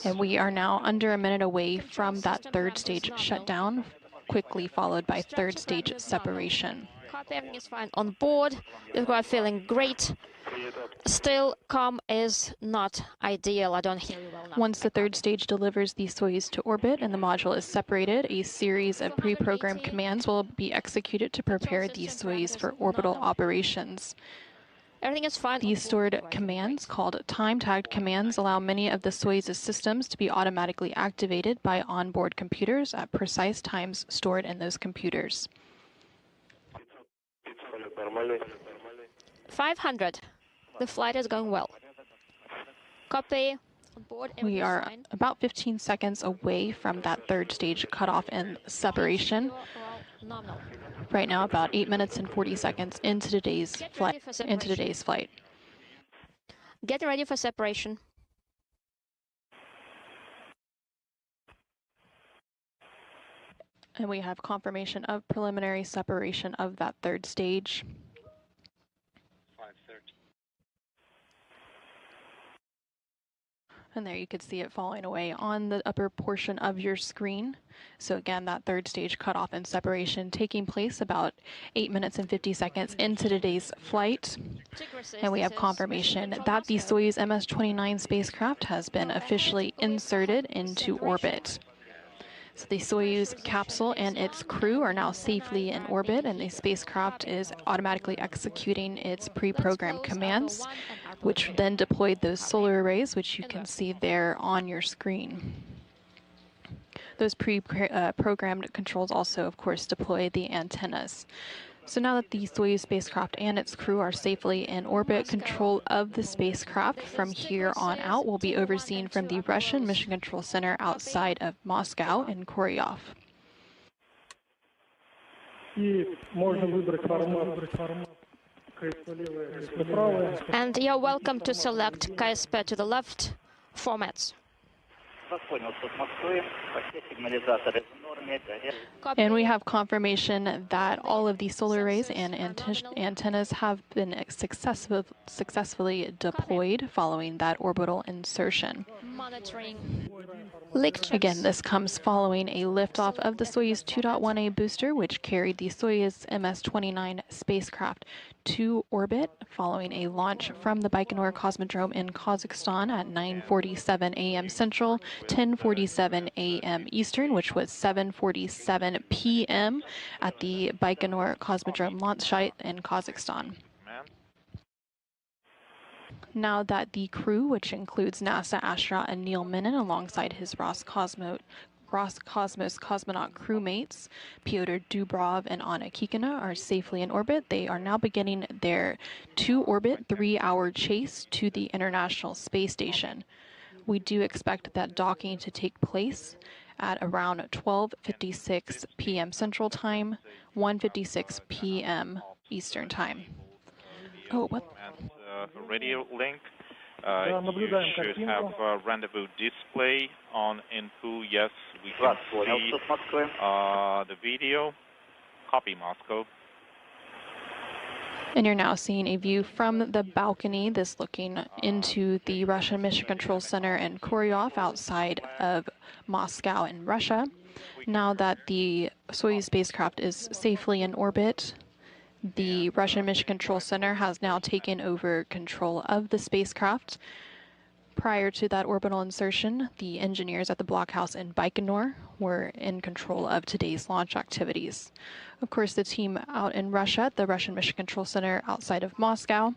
And we are now under a minute away from that third stage shutdown, quickly followed by third stage separation. Everything is fine on board. We're feeling great. Still, com is not ideal. I don't hear you well enough. Once the third stage delivers the Soyuz to orbit and the module is separated, a series of pre-programmed commands will be executed to prepare the Soyuz for orbital operations. Everything is fine. These stored commands, called time-tagged commands, allow many of the Soyuz's systems to be automatically activated by onboard computers at precise times stored in those computers. 500. The flight is going well. Copy. On board, we are about 15 seconds away from that third stage cutoff and separation. Right now, about 8 minutes and 40 seconds into today's flight. Getting ready for separation. And we have confirmation of preliminary separation of that third stage. 5:30. And there you could see it falling away on the upper portion of your screen. So again, that third stage cutoff and separation taking place about 8 minutes and 50 seconds into today's flight. And we have confirmation that the Soyuz MS-29 spacecraft has been officially inserted into orbit. So the Soyuz capsule and its crew are now safely in orbit, and the spacecraft is automatically executing its pre-programmed commands, which then deployed those solar arrays, which you can see there on your screen. Those pre-programmed controls also, of course, deploy the antennas. So now that the Soyuz spacecraft and its crew are safely in orbit, control of the spacecraft from here on out will be overseen from the Russian Mission Control Center outside of Moscow in Koryov. And you're welcome to select KSP to the left formats. And we have confirmation that all of the solar arrays and antennas have been successfully deployed following that orbital insertion. Again, this comes following a liftoff of the Soyuz 2.1A booster, which carried the Soyuz MS-29 spacecraft to orbit following a launch from the Baikonur Cosmodrome in Kazakhstan at 9:47 a.m. Central, 10:47 a.m. Eastern, which was 7:47 p.m. at the Baikonur Cosmodrome launch site in Kazakhstan. Now that the crew, which includes NASA astronaut Anil Menon alongside his Roscosmos cosmonaut crewmates, Pyotr Dubrov and Anna Kikina, are safely in orbit, they are now beginning their to-orbit 3-hour chase to the International Space Station. We do expect that docking to take place at around 12:56 p.m. Central Time, 1:56 p.m. Eastern Time. Oh, what? Radio link. You should have a rendezvous display on input. Yes, we can see the video. Copy, Moscow. And you're now seeing a view from the balcony, this looking into the Russian Mission Control Center in Koryov outside of Moscow in Russia. Now that the Soyuz spacecraft is safely in orbit, the Russian Mission Control Center has now taken over control of the spacecraft. Prior to that orbital insertion, the engineers at the blockhouse in Baikonur were in control of today's launch activities. Of course, the team out in Russia, at the Russian Mission Control Center outside of Moscow,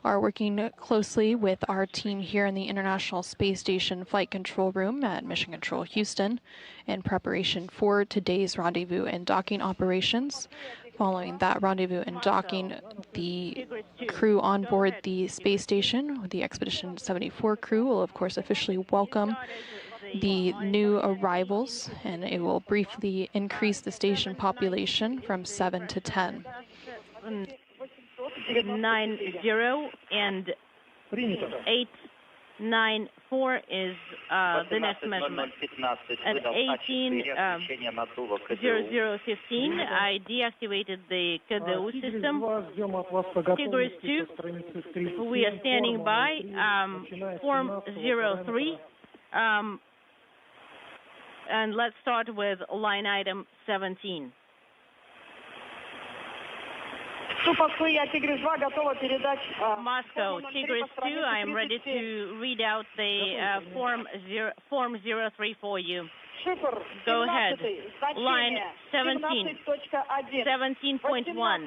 are working closely with our team here in the International Space Station Flight Control Room at Mission Control Houston in preparation for today's rendezvous and docking operations. Following that rendezvous and docking, the crew on board the space station, the Expedition 74 crew, will of course officially welcome the new arrivals, and it will briefly increase the station population from 7 to 10. 90 and 894 is the next measurement. At 18:00:15, I deactivated the KDU system. Tigris 2, we are standing by. Form 03. And let's start with line item 17. Moscow, Tigris 2, I am ready to read out the form 03 for you. Go ahead. Line 17, 17.1,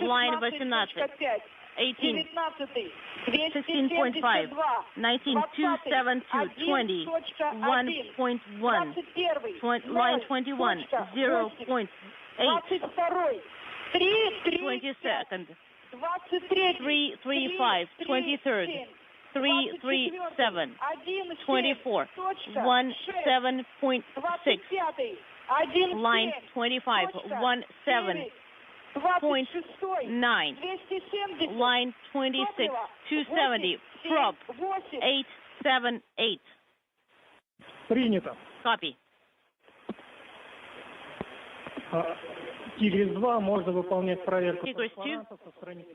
line 18, 18, 16.5, 19, 272, 20, 1.1, line 21, 0.8, 22nd, 335, 23rd, 337, 24, 17.6, line 25, 17.9, line 26, 270, prop 878. Copy. Tigris 2,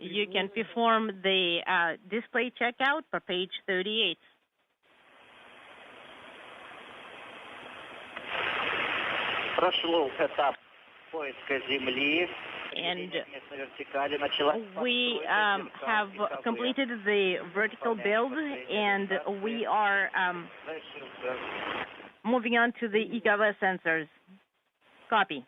you can perform the display checkout for page 38. And we have completed the vertical build, and we are moving on to the ECOVA sensors. Copy.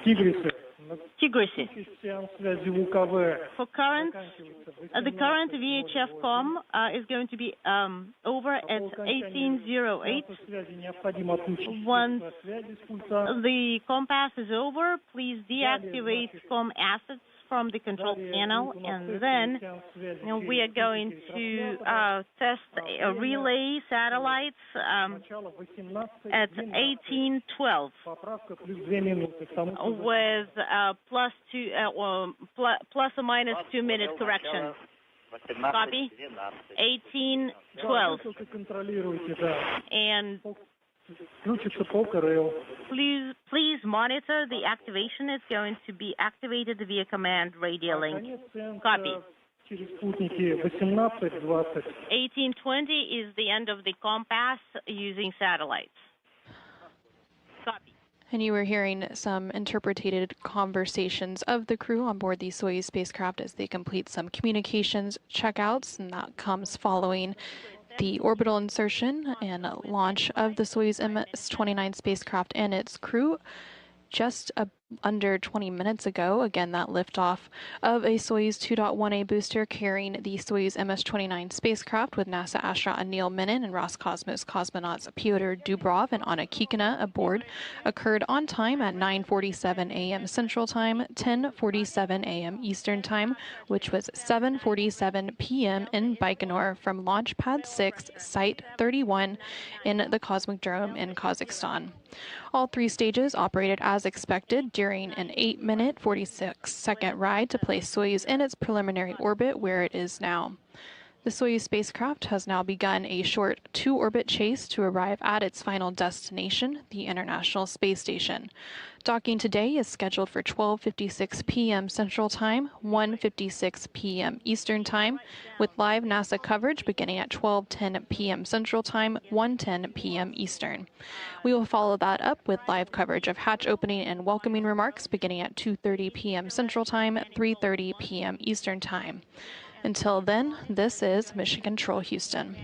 Tigris. For current, the current VHF com is going to be over at 1808. Once the compass is over, please deactivate com assets from the control panel, and then we are going to test relay satellites at 1812 with plus or minus 2-minute correction. Copy. 1812. And please monitor the activation. It's going to be activated via command radio link. Copy. 1820 is the end of the compass using satellites. Copy. And you were hearing some interpreted conversations of the crew on board the Soyuz spacecraft as they complete some communications checkouts, and that comes following the orbital insertion and launch of the Soyuz MS-29 spacecraft and its crew just under 20 minutes ago. Again, that liftoff of a Soyuz 2.1A booster carrying the Soyuz MS-29 spacecraft with NASA astronaut Anil Menon and Roscosmos cosmonauts Pyotr Dubrov and Anna Kikina aboard occurred on time at 9:47 a.m. Central Time, 10:47 a.m. Eastern Time, which was 7:47 p.m. in Baikonur from Launch Pad 6, Site 31 in the Cosmic Dome in Kazakhstan. All three stages operated as expected during an 8-minute, 46-second ride to place Soyuz in its preliminary orbit where it is now. The Soyuz spacecraft has now begun a short 2-orbit chase to arrive at its final destination, the International Space Station. Docking today is scheduled for 12:56 p.m. Central Time, 1:56 p.m. Eastern Time, with live NASA coverage beginning at 12:10 p.m. Central Time, 1:10 p.m. Eastern. We will follow that up with live coverage of hatch opening and welcoming remarks beginning at 2:30 p.m. Central Time, 3:30 p.m. Eastern Time. Until then, this is Mission Control Houston.